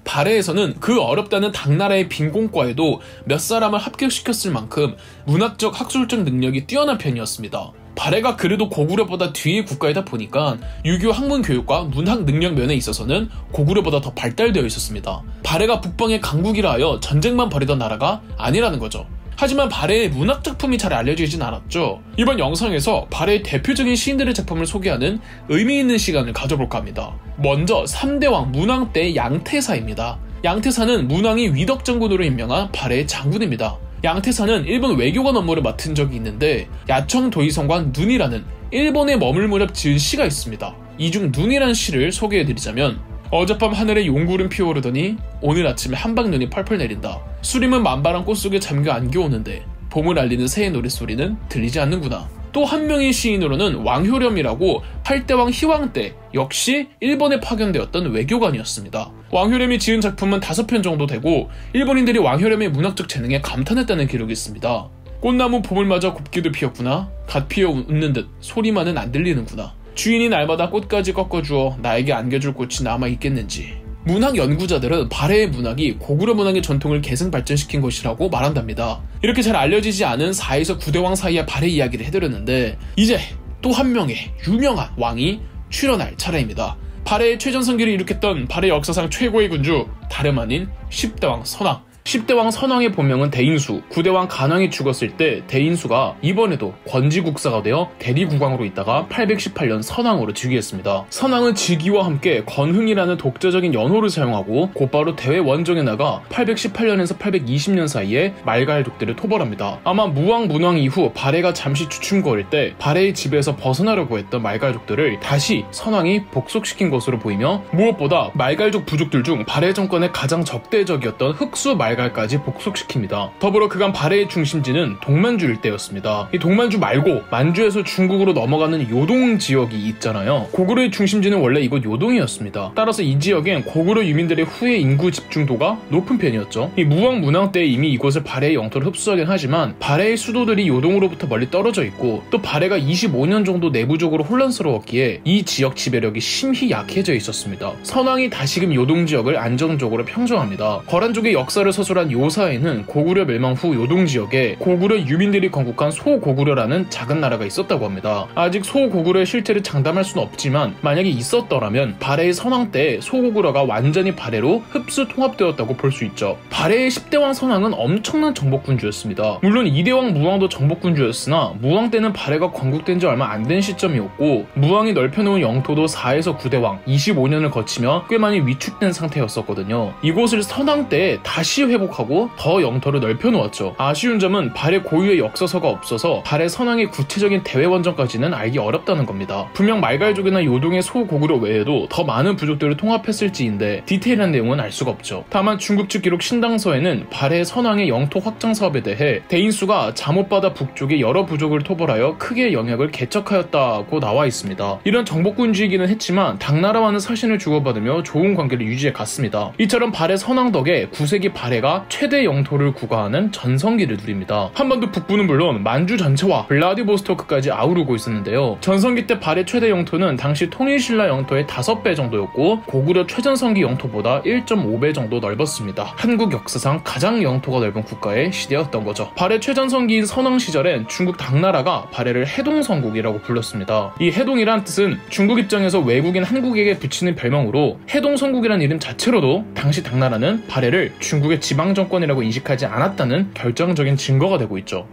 발해에서는 그 어렵다는 당나라의 빈공과에도 몇 사람을 합격시켰을 만큼 문학적 학술적 능력이 뛰어난 편이었습니다. 발해가 그래도 고구려보다 뒤의 국가이다 보니까 유교 학문 교육과 문학 능력 면에 있어서는 고구려보다 더 발달되어 있었습니다. 발해가 북방의 강국이라 하여 전쟁만 벌이던 나라가 아니라는 거죠. 하지만 발해의 문학 작품이 잘 알려지진 않았죠. 이번 영상에서 발해의 대표적인 시인들의 작품을 소개하는 의미 있는 시간을 가져볼까 합니다. 먼저 3대왕 문왕 때의 양태사입니다. 양태사는 문왕이 위덕장군으로 임명한 발해의 장군입니다. 양태사는 일본 외교관 업무를 맡은 적이 있는데 야청도의성관 눈이라는 일본에 머물 무렵 지은 시가 있습니다. 이 중 눈이라는 시를 소개해드리자면 어젯밤 하늘에 용구름 피어오르더니 오늘 아침에 한방눈이 펄펄 내린다. 수림은 만발한 꽃 속에 잠겨 안겨오는데 봄을 알리는 새의 노랫소리는 들리지 않는구나. 또 한 명의 시인으로는 왕효렴이라고 8대왕 희왕 때 역시 일본에 파견되었던 외교관이었습니다. 왕효렴이 지은 작품은 5편 정도 되고 일본인들이 왕효렴의 문학적 재능에 감탄했다는 기록이 있습니다. 꽃나무 봄을 맞아 곱게도 피었구나. 갓 피어 웃는 듯 소리만은 안 들리는구나. 주인이 날마다 꽃까지 꺾어주어 나에게 안겨줄 꽃이 남아있겠는지. 문학 연구자들은 발해의 문학이 고구려 문학의 전통을 계승 발전시킨 것이라고 말한답니다. 이렇게 잘 알려지지 않은 4에서 9대왕 사이의 발해 이야기를 해드렸는데 이제 또 한 명의 유명한 왕이 출연할 차례입니다. 발해의 최전성기를 일으켰던 발해 역사상 최고의 군주 다름 아닌 10대왕 선왕. 10대왕 선왕의 본명은 대인수, 9대왕 간왕이 죽었을 때 대인수가 이번에도 권지국사가 되어 대리국왕으로 있다가 818년 선왕으로 즉위했습니다. 선왕은 즉위와 함께 건흥이라는 독자적인 연호를 사용하고 곧바로 대회 원정에 나가 818년에서 820년 사이에 말갈족들을 토벌합니다. 아마 무왕 문왕 이후 발해가 잠시 주춤거릴 때 발해의 집에서 벗어나려고 했던 말갈족들을 다시 선왕이 복속시킨 것으로 보이며 무엇보다 말갈족 부족들 중 발해 정권의 가장 적대적이었던 흑수 말갈까지 복속시킵니다. 더불어 그간 발해의 중심지는 동만주 일대였습니다. 이 동만주 말고 만주에서 중국으로 넘어가는 요동 지역이 있잖아요. 고구려의 중심지는 원래 이곳 요동이었습니다. 따라서 이 지역엔 고구려 유민들의 후에 인구 집중도가 높은 편이었죠. 이 무왕 문왕 때 이미 이곳을 발해의 영토로 흡수하긴 하지만 발해의 수도들이 요동으로부터 멀리 떨어져 있고 또 발해가 25년 정도 내부적으로 혼란스러웠기에 이 지역 지배력이 심히 약해져 있었습니다. 선왕이 다시금 요동 지역을 안정적으로 평정합니다. 거란족의 역사를 서술한 요사에는 고구려 멸망 후 요동 지역에 고구려 유민들이 건국한 소고구려라는 작은 나라가 있었다고 합니다. 아직 소고구려의 실체를 장담할 수는 없지만 만약에 있었더라면 발해의 선왕 때 소고구려가 완전히 발해로 흡수 통합되었다고 볼 수 있죠. 발해의 10대왕 선왕은 엄청난 정복군주였습니다. 물론 2대왕 무왕도 정복군주였으나 무왕 때는 발해가 건국된 지 얼마 안 된 시점이었고 무왕이 넓혀놓은 영토도 4에서 9대왕 25년을 거치며 꽤 많이 위축된 상태였었거든요. 이곳을 선왕 때 다시 회복하고 더 영토를 넓혀놓았죠. 아쉬운 점은 발해 고유의 역사서가 없어서 발해 선왕의 구체적인 대회 원정까지는 알기 어렵다는 겁니다. 분명 말갈족이나 요동의 소고구려 외에도 더 많은 부족들을 통합했을지인데 디테일한 내용은 알 수가 없죠. 다만 중국 측 기록 신당서에는 발해 선왕의 영토 확장 사업에 대해 대인수가 잠옷바다 북쪽의 여러 부족을 토벌하여 크게 영역을 개척하였다고 나와 있습니다. 이런 정복군주이기는 했지만 당나라와는 사신을 주고받으며 좋은 관계를 유지해 갔습니다. 이처럼 발해 선왕 덕에 9세기 발해가 최대 영토를 구가하는 전성기를 누립니다. 한반도 북부는 물론 만주 전체와 블라디보스토크까지 아우르고 있었는데요. 전성기 때 발해 최대 영토는 당시 통일신라 영토의 5배 정도였고 고구려 최전성기 영토보다 1.5배 정도 넓었습니다. 한국 역사상 가장 영토가 넓은 국가의 시대였던 거죠. 발해 최전성기인 선왕 시절엔 중국 당나라가 발해를 해동성국이라고 불렀습니다. 이 해동이란 뜻은 중국 입장에서 외국인 한국에게 붙이는 별명으로 해동성국이란 이름 자체로도 당시 당나라는 발해를 중국의 지방정권이라고 인식하지 않았다는 결정적인 증거가 되고 있죠.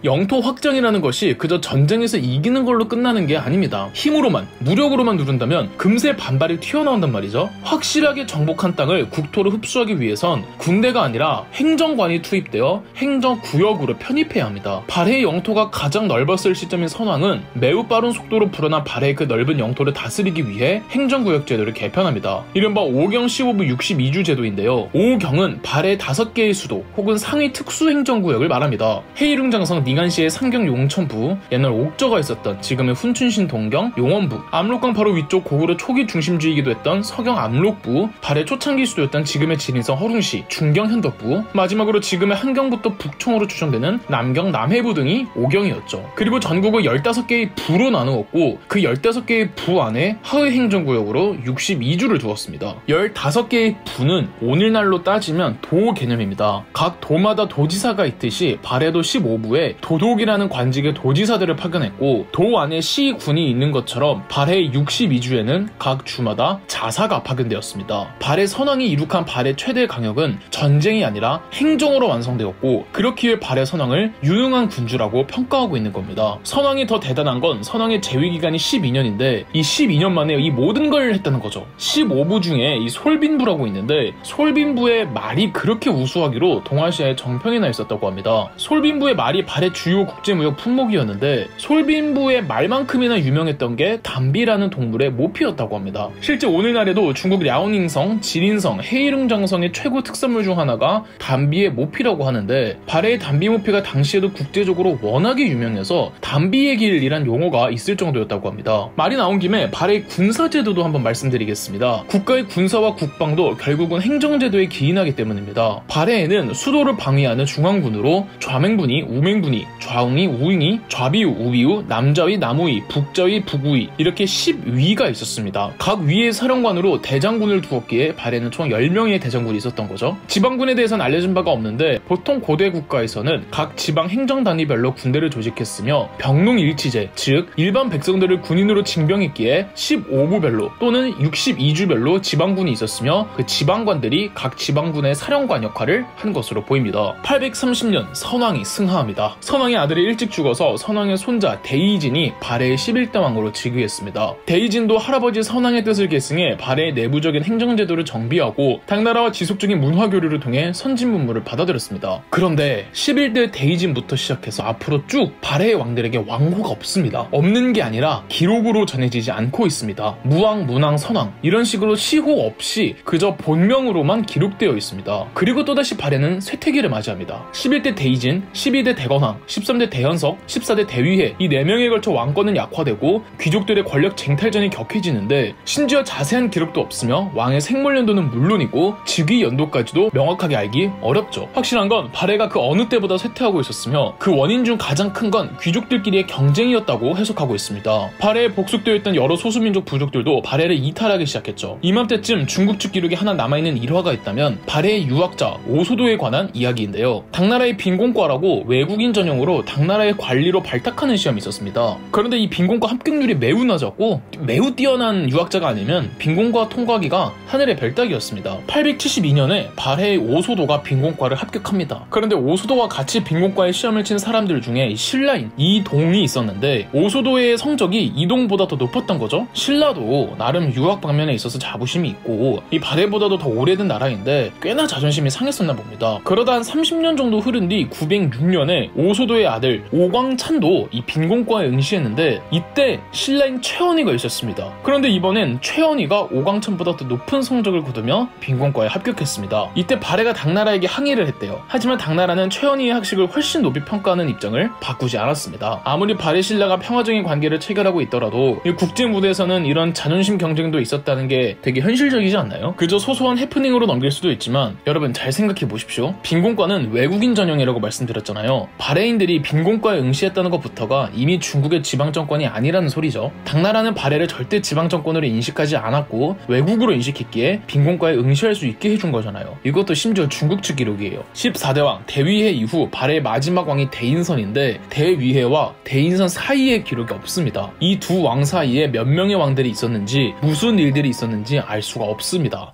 영토 확장이라는 것이 그저 전쟁에서 이기는 걸로 끝나는 게 아닙니다. 힘으로만, 무력으로만 누른다면 금세 반발이 튀어나온단 말이죠. 확실하게 정복한 땅을 국토로 흡수하기 위해선 군대가 아니라 행정관이 투입되어 행정구역으로 편입해야 합니다. 발해의 영토가 가장 넓었을 시점인 선왕은 매우 빠른 속도로 불어난 발해의 그 넓은 영토를 다스리기 위해 행정구역 제도를 개편합니다. 이른바 5경 15부 62주 제도인데요. 5경은 발해의 5개의 수도 혹은 상위 특수행정구역을 말합니다. 헤이룽장성, 이간시의 상경 용천부, 옛날 옥저가 있었던 지금의 훈춘신 동경 용원부, 압록강 바로 위쪽 고구려 초기 중심지이기도 했던 서경 압록부, 발해 초창기 수도였던 지금의 지린성 허룽시 중경 현덕부, 마지막으로 지금의 한경부터 북청으로 추정되는 남경 남해부 등이 오경이었죠. 그리고 전국을 15개의 부로 나누었고 그 15개의 부 안에 하의 행정구역으로 62주를 두었습니다. 15개의 부는 오늘날로 따지면 도 개념입니다. 각 도마다 도지사가 있듯이 발해도 15부에 도독이라는 관직의 도지사들을 파견했고 도 안에 시군이 있는 것처럼 발해 62주에는 각 주마다 자사가 파견되었습니다. 발해 선왕이 이룩한 발해 최대 강역은 전쟁이 아니라 행정으로 완성되었고 그렇기에 발해 선왕을 유능한 군주라고 평가하고 있는 겁니다. 선왕이 더 대단한 건 선왕의 재위기간이 12년인데 이 12년 만에 이 모든 걸 했다는 거죠. 15부 중에 이 솔빈부라고 있는데 솔빈부의 말이 그렇게 우수하기로 동아시아에 정평이 나 있었다고 합니다. 솔빈부의 말이 발해 주요 국제무역 품목이었는데 솔빈부의 말만큼이나 유명했던 게 담비라는 동물의 모피였다고 합니다. 실제 오늘날에도 중국 랴오닝성, 지린성, 헤이룽장성의 최고 특산물 중 하나가 담비의 모피라고 하는데 발해의 담비 모피가 당시에도 국제적으로 워낙에 유명해서 담비의 길이란 용어가 있을 정도였다고 합니다. 말이 나온 김에 발해의 군사제도도 한번 말씀드리겠습니다. 국가의 군사와 국방도 결국은 행정제도에 기인하기 때문입니다. 발해에는 수도를 방위하는 중앙군으로 좌맹군이, 우맹군이, 좌웅이, 우잉이, 좌비우, 우비우, 남자위, 남우위, 북자위, 북우위 이렇게 10위가 있었습니다. 각 위의 사령관으로 대장군을 두었기에 발해는 총 10명의 대장군이 있었던 거죠. 지방군에 대해서는 알려진 바가 없는데 보통 고대 국가에서는 각 지방 행정 단위별로 군대를 조직했으며 병농일치제, 즉 일반 백성들을 군인으로 징병했기에 15부별로 또는 62주별로 지방군이 있었으며 그 지방관들이 각 지방군의 사령관 역할을 한 것으로 보입니다. 830년 선왕이 승하합니다. 선왕의 아들이 일찍 죽어서 선왕의 손자 대이진이 발해의 11대 왕으로 즉위했습니다. 대이진도 할아버지 선왕의 뜻을 계승해 발해의 내부적인 행정제도를 정비하고 당나라와 지속적인 문화교류를 통해 선진문물을 받아들였습니다. 그런데 11대 대이진부터 시작해서 앞으로 쭉 발해의 왕들에게 왕호가 없습니다. 없는 게 아니라 기록으로 전해지지 않고 있습니다. 무왕, 문왕, 선왕 이런 식으로 시호 없이 그저 본명으로만 기록되어 있습니다. 그리고 또다시 발해는 쇠퇴기를 맞이합니다. 11대 대이진, 12대 대건왕, 13대 대현석, 14대 대위해 이 4명에 걸쳐 왕권은 약화되고 귀족들의 권력 쟁탈전이 격해지는데 심지어 자세한 기록도 없으며 왕의 생물연도는 물론이고 즉위 연도까지도 명확하게 알기 어렵죠. 확실한 건 발해가 그 어느 때보다 쇠퇴하고 있었으며 그 원인 중 가장 큰 건 귀족들끼리의 경쟁이었다고 해석하고 있습니다. 발해에 복속되어 있던 여러 소수민족 부족들도 발해를 이탈하기 시작했죠. 이맘때쯤 중국 측 기록에 하나 남아있는 일화가 있다면 발해의 유학자 오소도에 관한 이야기인데요. 당나라의 빈공과라고 외국인 전용으로 당나라의 관리로 발탁하는 시험이 있었습니다. 그런데 이 빈공과 합격률이 매우 낮았고 매우 뛰어난 유학자가 아니면 빈공과 통과하기가 하늘의 별따기였습니다. 872년에 발해의 오소도가 빈공과를 합격합니다. 그런데 오소도와 같이 빈공과에 시험을 친 사람들 중에 신라인 이동이 있었는데 오소도의 성적이 이동보다 더 높았던 거죠. 신라도 나름 유학 방면에 있어서 자부심이 있고 이 발해보다도 더 오래된 나라인데 꽤나 자존심이 상했었나 봅니다. 그러다 한 30년 정도 흐른 뒤 906년에 오소도의 아들 오광찬도 이 빈공과에 응시했는데 이때 신라인 최언희가 있었습니다. 그런데 이번엔 최언희가 오광찬보다 더 높은 성적을 거두며 빈공과에 합격했습니다. 이때 발해가 당나라에게 항의를 했대요. 하지만 당나라는 최언희의 학식을 훨씬 높이 평가하는 입장을 바꾸지 않았습니다. 아무리 발해 신라가 평화적인 관계를 체결하고 있더라도 이 국제 무대에서는 이런 자존심 경쟁도 있었다는 게 되게 현실적이지 않나요? 그저 소소한 해프닝으로 넘길 수도 있지만 여러분 잘 생각해 보십시오. 빈공과는 외국인 전용이라고 말씀드렸잖아요. 발해인들이 빈공과에 응시했다는 것부터가 이미 중국의 지방정권이 아니라는 소리죠. 당나라는 발해를 절대 지방정권으로 인식하지 않았고 외국으로 인식했기에 빈공과에 응시할 수 있게 해준 거잖아요. 이것도 심지어 중국 측 기록이에요. 14대 왕 대위해 이후 발해의 마지막 왕이 대인선인데 대위해와 대인선 사이에 기록이 없습니다. 이 두 왕 사이에 몇 명의 왕들이 있었는지 무슨 일들이 있었는지 알 수가 없습니다.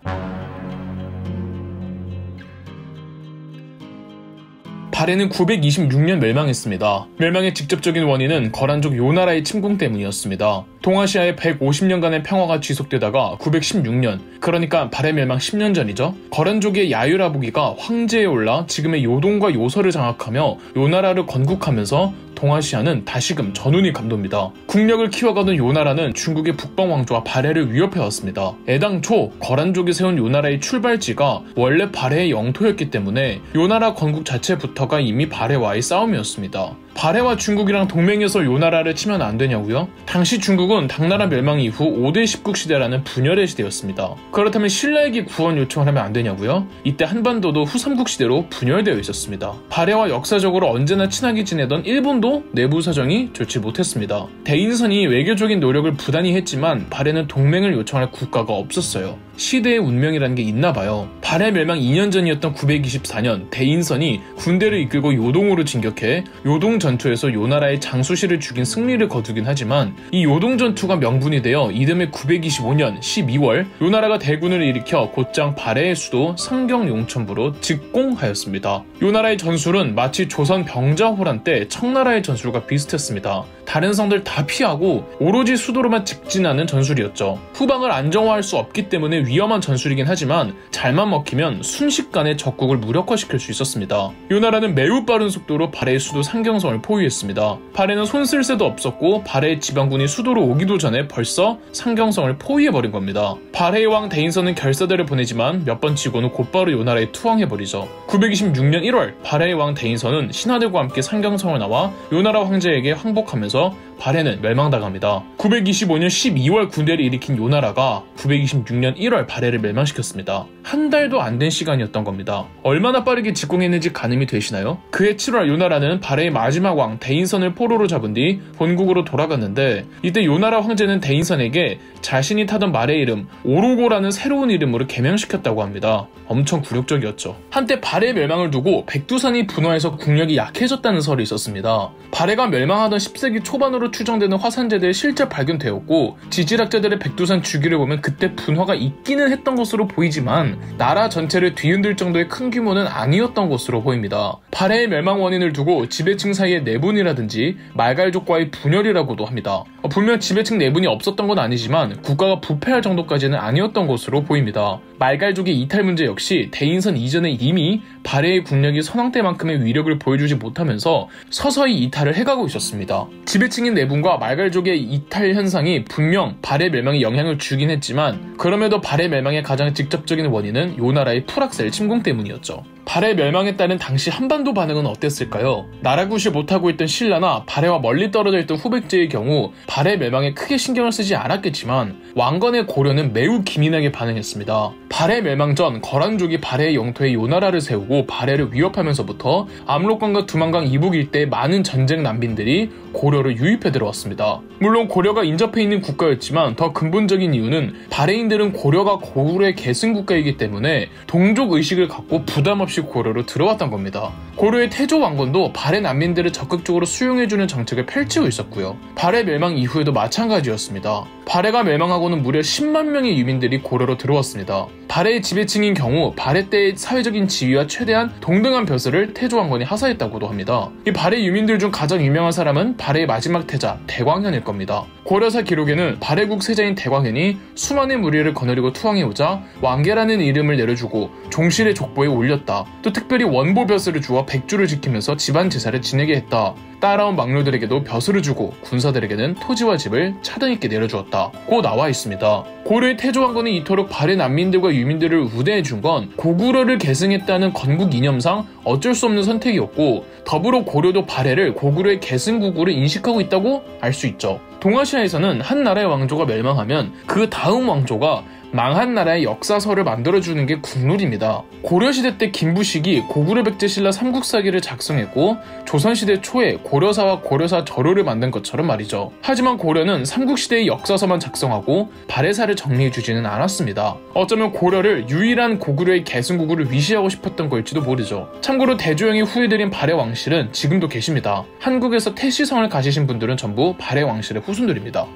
발해는 926년 멸망했습니다. 멸망의 직접적인 원인은 거란족 요나라의 침공 때문이었습니다. 동아시아의 150년간의 평화가 지속되다가 916년, 그러니까 발해 멸망 10년 전이죠. 거란족의 야유라부기가 황제에 올라 지금의 요동과 요서를 장악하며 요나라를 건국하면서 동아시아는 다시금 전운이 감돕니다. 국력을 키워가던 요나라는 중국의 북방 왕조와 발해를 위협해왔습니다. 애당초 거란족이 세운 요나라의 출발지가 원래 발해의 영토였기 때문에 요나라 건국 자체부터가 이미 발해와의 싸움이었습니다. 발해와 중국이랑 동맹해서 요나라를 치면 안 되냐고요? 당시 중국은 당나라 멸망 이후 5대 10국 시대라는 분열의 시대였습니다. 그렇다면 신라에게 구원 요청을 하면 안 되냐고요? 이때 한반도도 후삼국 시대로 분열되어 있었습니다. 발해와 역사적으로 언제나 친하게 지내던 일본도 내부 사정이 좋지 못했습니다. 대인선이 외교적인 노력을 부단히 했지만 발해는 동맹을 요청할 국가가 없었어요. 시대의 운명이라는 게 있나 봐요. 발해 멸망 2년 전이었던 924년 대인선이 군대를 이끌고 요동으로 진격해 요동 전투에서 요나라의 장수시를 죽인 승리를 거두긴 하지만 이 요동 전투가 명분이 되어 이듬해 925년 12월 요나라가 대군을 일으켜 곧장 발해의 수도 상경용천부로 직공하였습니다. 요나라의 전술은 마치 조선 병자호란 때 청나라의 전술과 비슷했습니다. 다른 성들 다 피하고 오로지 수도로만 직진하는 전술이었죠. 후방을 안정화할 수 없기 때문에 위험한 전술이긴 하지만 잘만 먹히면 순식간에 적국을 무력화시킬 수 있었습니다. 요나라는 매우 빠른 속도로 발해의 수도 상경성을 포위했습니다. 발해는 손 쓸 새도 없었고 발해의 지방군이 수도로 오기도 전에 벌써 상경성을 포위해버린 겁니다. 발해의 왕 대인선은 결사대를 보내지만 몇 번 치고는 곧바로 요나라에 투항해버리죠. 926년 1월 발해의 왕 대인선은 신하들과 함께 상경성을 나와 요나라 황제에게 항복하면서 발해는 멸망당합니다. 925년 12월 군대를 일으킨 요나라가 926년 1월 발해를 멸망시켰습니다. 한 달도 안 된 시간이었던 겁니다. 얼마나 빠르게 직공했는지 가늠이 되시나요? 그해 7월 요나라는 발해의 마지막 왕 대인선을 포로로 잡은 뒤 본국으로 돌아갔는데 이때 요나라 황제는 대인선에게 자신이 타던 말의 이름 오로고라는 새로운 이름으로 개명시켰다고 합니다. 엄청 굴욕적이었죠. 한때 발해의 멸망을 두고 백두산이 분화해서 국력이 약해졌다는 설이 있었습니다. 발해가 멸망하던 10세기 초반으로 추정되는 화산재들이 실제 발견되었고 지질학자들의 백두산 주기를 보면 그때 분화가 있기는 했던 것으로 보이지만 나라 전체를 뒤흔들 정도의 큰 규모는 아니었던 것으로 보입니다. 발해의 멸망 원인을 두고 지배층 사이의 내분이라든지 말갈족과의 분열이라고도 합니다. 분명 지배층 내분이 없었던 건 아니지만 국가가 부패할 정도까지는 아니었던 것으로 보입니다. 말갈족의 이탈 문제 역시 대인선 이전에 이미 발해의 국력이 선왕 때만큼의 위력을 보여주지 못하면서 서서히 이탈을 해가고 있었습니다. 지배층인 내분과 말갈족의 이탈 현상이 분명 발해 멸망에 영향을 주긴 했지만 그럼에도 발해 멸망의 가장 직접적인 원인은 요나라의 풀악셀 침공 때문이었죠. 발해 멸망에 따른 당시 한반도 반응은 어땠을까요? 나라 구실 못하고 있던 신라나 발해와 멀리 떨어져 있던 후백제의 경우 발해 멸망에 크게 신경을 쓰지 않았겠지만 왕건의 고려는 매우 기민하게 반응했습니다. 발해 멸망 전 거란족이 발해의 영토에 요나라를 세우고 발해를 위협하면서부터 압록강과 두만강 이북 일대의 많은 전쟁 난민들이 고려로 유입해 들어왔습니다. 물론 고려가 인접해 있는 국가였지만 더 근본적인 이유는 발해인들은 고려가 고구려의 계승 국가이기 때문에 동족 의식을 갖고 부담 없이 고려로 들어왔던 겁니다. 고려의 태조 왕건도 발해 난민들을 적극적으로 수용해주는 정책을 펼치고 있었고요. 발해 멸망 이후에도 마찬가지였습니다. 발해가 멸망하고는 무려 10만 명의 유민들이 고려로 들어왔습니다. 발해의 지배층인 경우 발해 때의 사회적인 지위와 최대한 동등한 벼슬을 태조 왕건이 하사했다고도 합니다. 이 발해 유민들 중 가장 유명한 사람은 발해의 마지막 태자 대광현일 겁니다. 고려사 기록에는 발해국 세자인 대광현이 수많은 무리를 거느리고 투항해오자 왕계라는 이름을 내려주고 종실의 족보에 올렸다. 또 특별히 원보 벼슬을 주어 백주를 지키면서 집안 제사를 지내게 했다. 따라온 막류들에게도 벼슬을 주고 군사들에게는 토지와 집을 차등있게 내려주었다고 나와 있습니다. 고려의 태조왕건이 이토록 발해 난민들과 유민들을 우대해준 건 고구려를 계승했다는 건국 이념상 어쩔 수 없는 선택이었고 더불어 고려도 발해를 고구려의 계승국으로 인식하고 있다고 알 수 있죠. 동아시아에서는 한 나라의 왕조가 멸망하면 그 다음 왕조가 망한 나라의 역사서를 만들어주는 게 국룰입니다. 고려시대 때 김부식이 고구려 백제 신라 삼국사기를 작성했고 조선시대 초에 고려사와 고려사 저료를 만든 것처럼 말이죠. 하지만 고려는 삼국시대의 역사서만 작성하고 발해사를 정리해주지는 않았습니다. 어쩌면 고려를 유일한 고구려의 계승국으로 위시하고 싶었던 걸지도 모르죠. 참고로 대조영의 후예들인 발해 왕실은 지금도 계십니다. 한국에서 태시성을 가지신 분들은 전부 발해 왕실의 후손들입니다.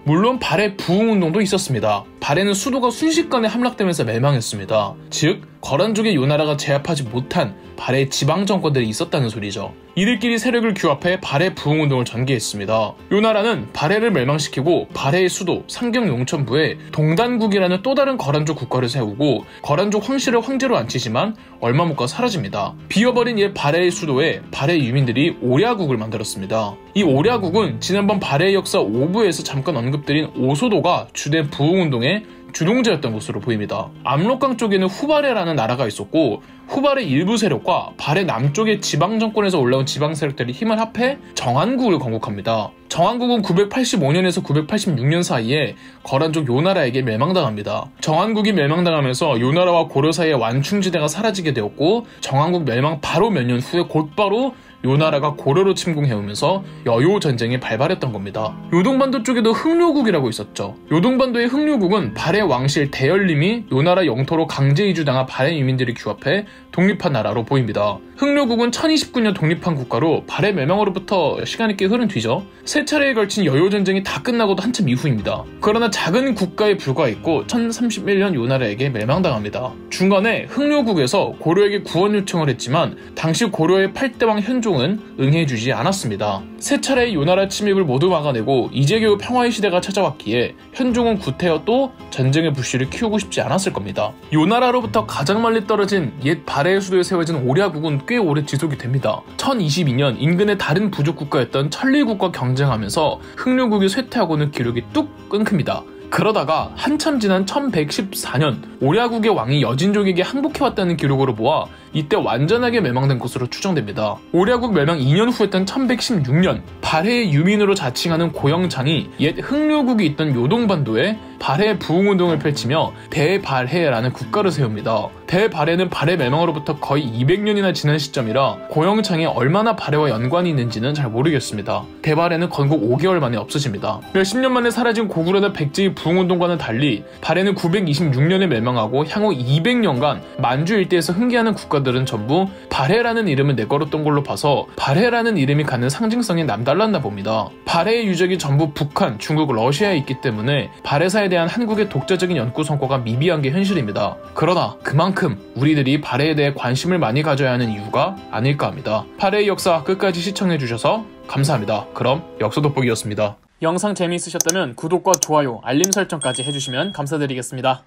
물론 발해 부흥운동도 있었습니다. 발해는 수도가 순식간에 함락되면서 멸망했습니다. 즉 거란족의 요나라가 제압하지 못한 발해 지방 정권들이 있었다는 소리죠. 이들끼리 세력을 규합해 발해 부흥운동을 전개했습니다. 요나라는 발해를 멸망시키고 발해의 수도 상경용천부에 동단국이라는 또 다른 거란족 국가를 세우고 거란족 황실을 황제로 앉히지만 얼마 못 가 사라집니다. 비어버린 옛 발해의 수도에 발해 유민들이 오랴국을 만들었습니다. 이 오랴국은 지난번 발해의 역사 5부에서 잠깐 언급드린 오소도가 주된 부흥운동의 주동자였던 것으로 보입니다. 압록강 쪽에는 후바레라는 나라가 있었고 후발의 일부 세력과 발의 남쪽의 지방 정권에서 올라온 지방 세력들이 힘을 합해 정한국을 건국합니다. 정한국은 985년에서 986년 사이에 거란족 요나라에게 멸망당합니다. 정한국이 멸망당하면서 요나라와 고려 사이의 완충지대가 사라지게 되었고 정한국 멸망 바로 몇 년 후에 곧바로 요나라가 고려로 침공해오면서 여요 전쟁이 발발했던 겁니다. 요동반도 쪽에도 흥묘국이라고 있었죠. 요동반도의 흥묘국은 발해 왕실 대열림이 요나라 영토로 강제 이주당한 발해 유민들이 규합해 독립한 나라로 보입니다. 흥묘국은 1029년 독립한 국가로 발해 멸망으로부터 시간이 꽤 흐른 뒤죠. 세 차례에 걸친 여요 전쟁이 다 끝나고도 한참 이후입니다. 그러나 작은 국가에 불과했고 1031년 요나라에게 멸망당합니다. 중간에 흥묘국에서 고려에게 구원 요청을 했지만 당시 고려의 8대왕 현종은 응해주지 않았습니다. 세 차례의 요나라 침입을 모두 막아내고 이제 겨우 평화의 시대가 찾아왔기에 현종은 구태여 또 전쟁의 불씨를 키우고 싶지 않았을 겁니다. 요나라로부터 가장 멀리 떨어진 옛 발해의 수도에 세워진 오랴국은 꽤 오래 지속이 됩니다. 1022년 인근의 다른 부족 국가였던 천리국과 경쟁하면서 흥묘국이 쇠퇴하고는 기록이 뚝 끊깁니다. 그러다가 한참 지난 1114년 오랴국의 왕이 여진족에게 항복해왔다는 기록으로 보아 이때 완전하게 멸망된 것으로 추정됩니다. 오랴국 멸망 2년 후였던 1116년 발해의 유민으로 자칭하는 고영창이 옛 흥묘국이 있던 요동반도에 발해 부흥운동을 펼치며 대발해라는 국가를 세웁니다. 대발해는 발해 멸망으로부터 거의 200년이나 지난 시점이라 고영창이 얼마나 발해와 연관이 있는지는 잘 모르겠습니다. 대발해는 건국 5개월 만에 없어집니다. 몇십 년 만에 사라진 고구려나 백제의 부흥운동과는 달리 발해는 926년에 멸망하고 향후 200년간 만주 일대에서 흥기하는 국가들은 전부 발해라는 이름을 내걸었던 걸로 봐서 발해라는 이름이 갖는 상징성이 남달랐나 봅니다. 발해의 유적이 전부 북한, 중국, 러시아에 있기 때문에 발해사에 대한 한국의 독자적인 연구 성과가 미비한 게 현실입니다. 그러나 그만큼 우리들이 발해에 대해 관심을 많이 가져야 하는 이유가 아닐까 합니다. 발해의 역사 끝까지 시청해주셔서 감사합니다. 그럼 역사 돋보기였습니다. 영상 재미있으셨다면 구독과 좋아요, 알림 설정까지 해주시면 감사드리겠습니다.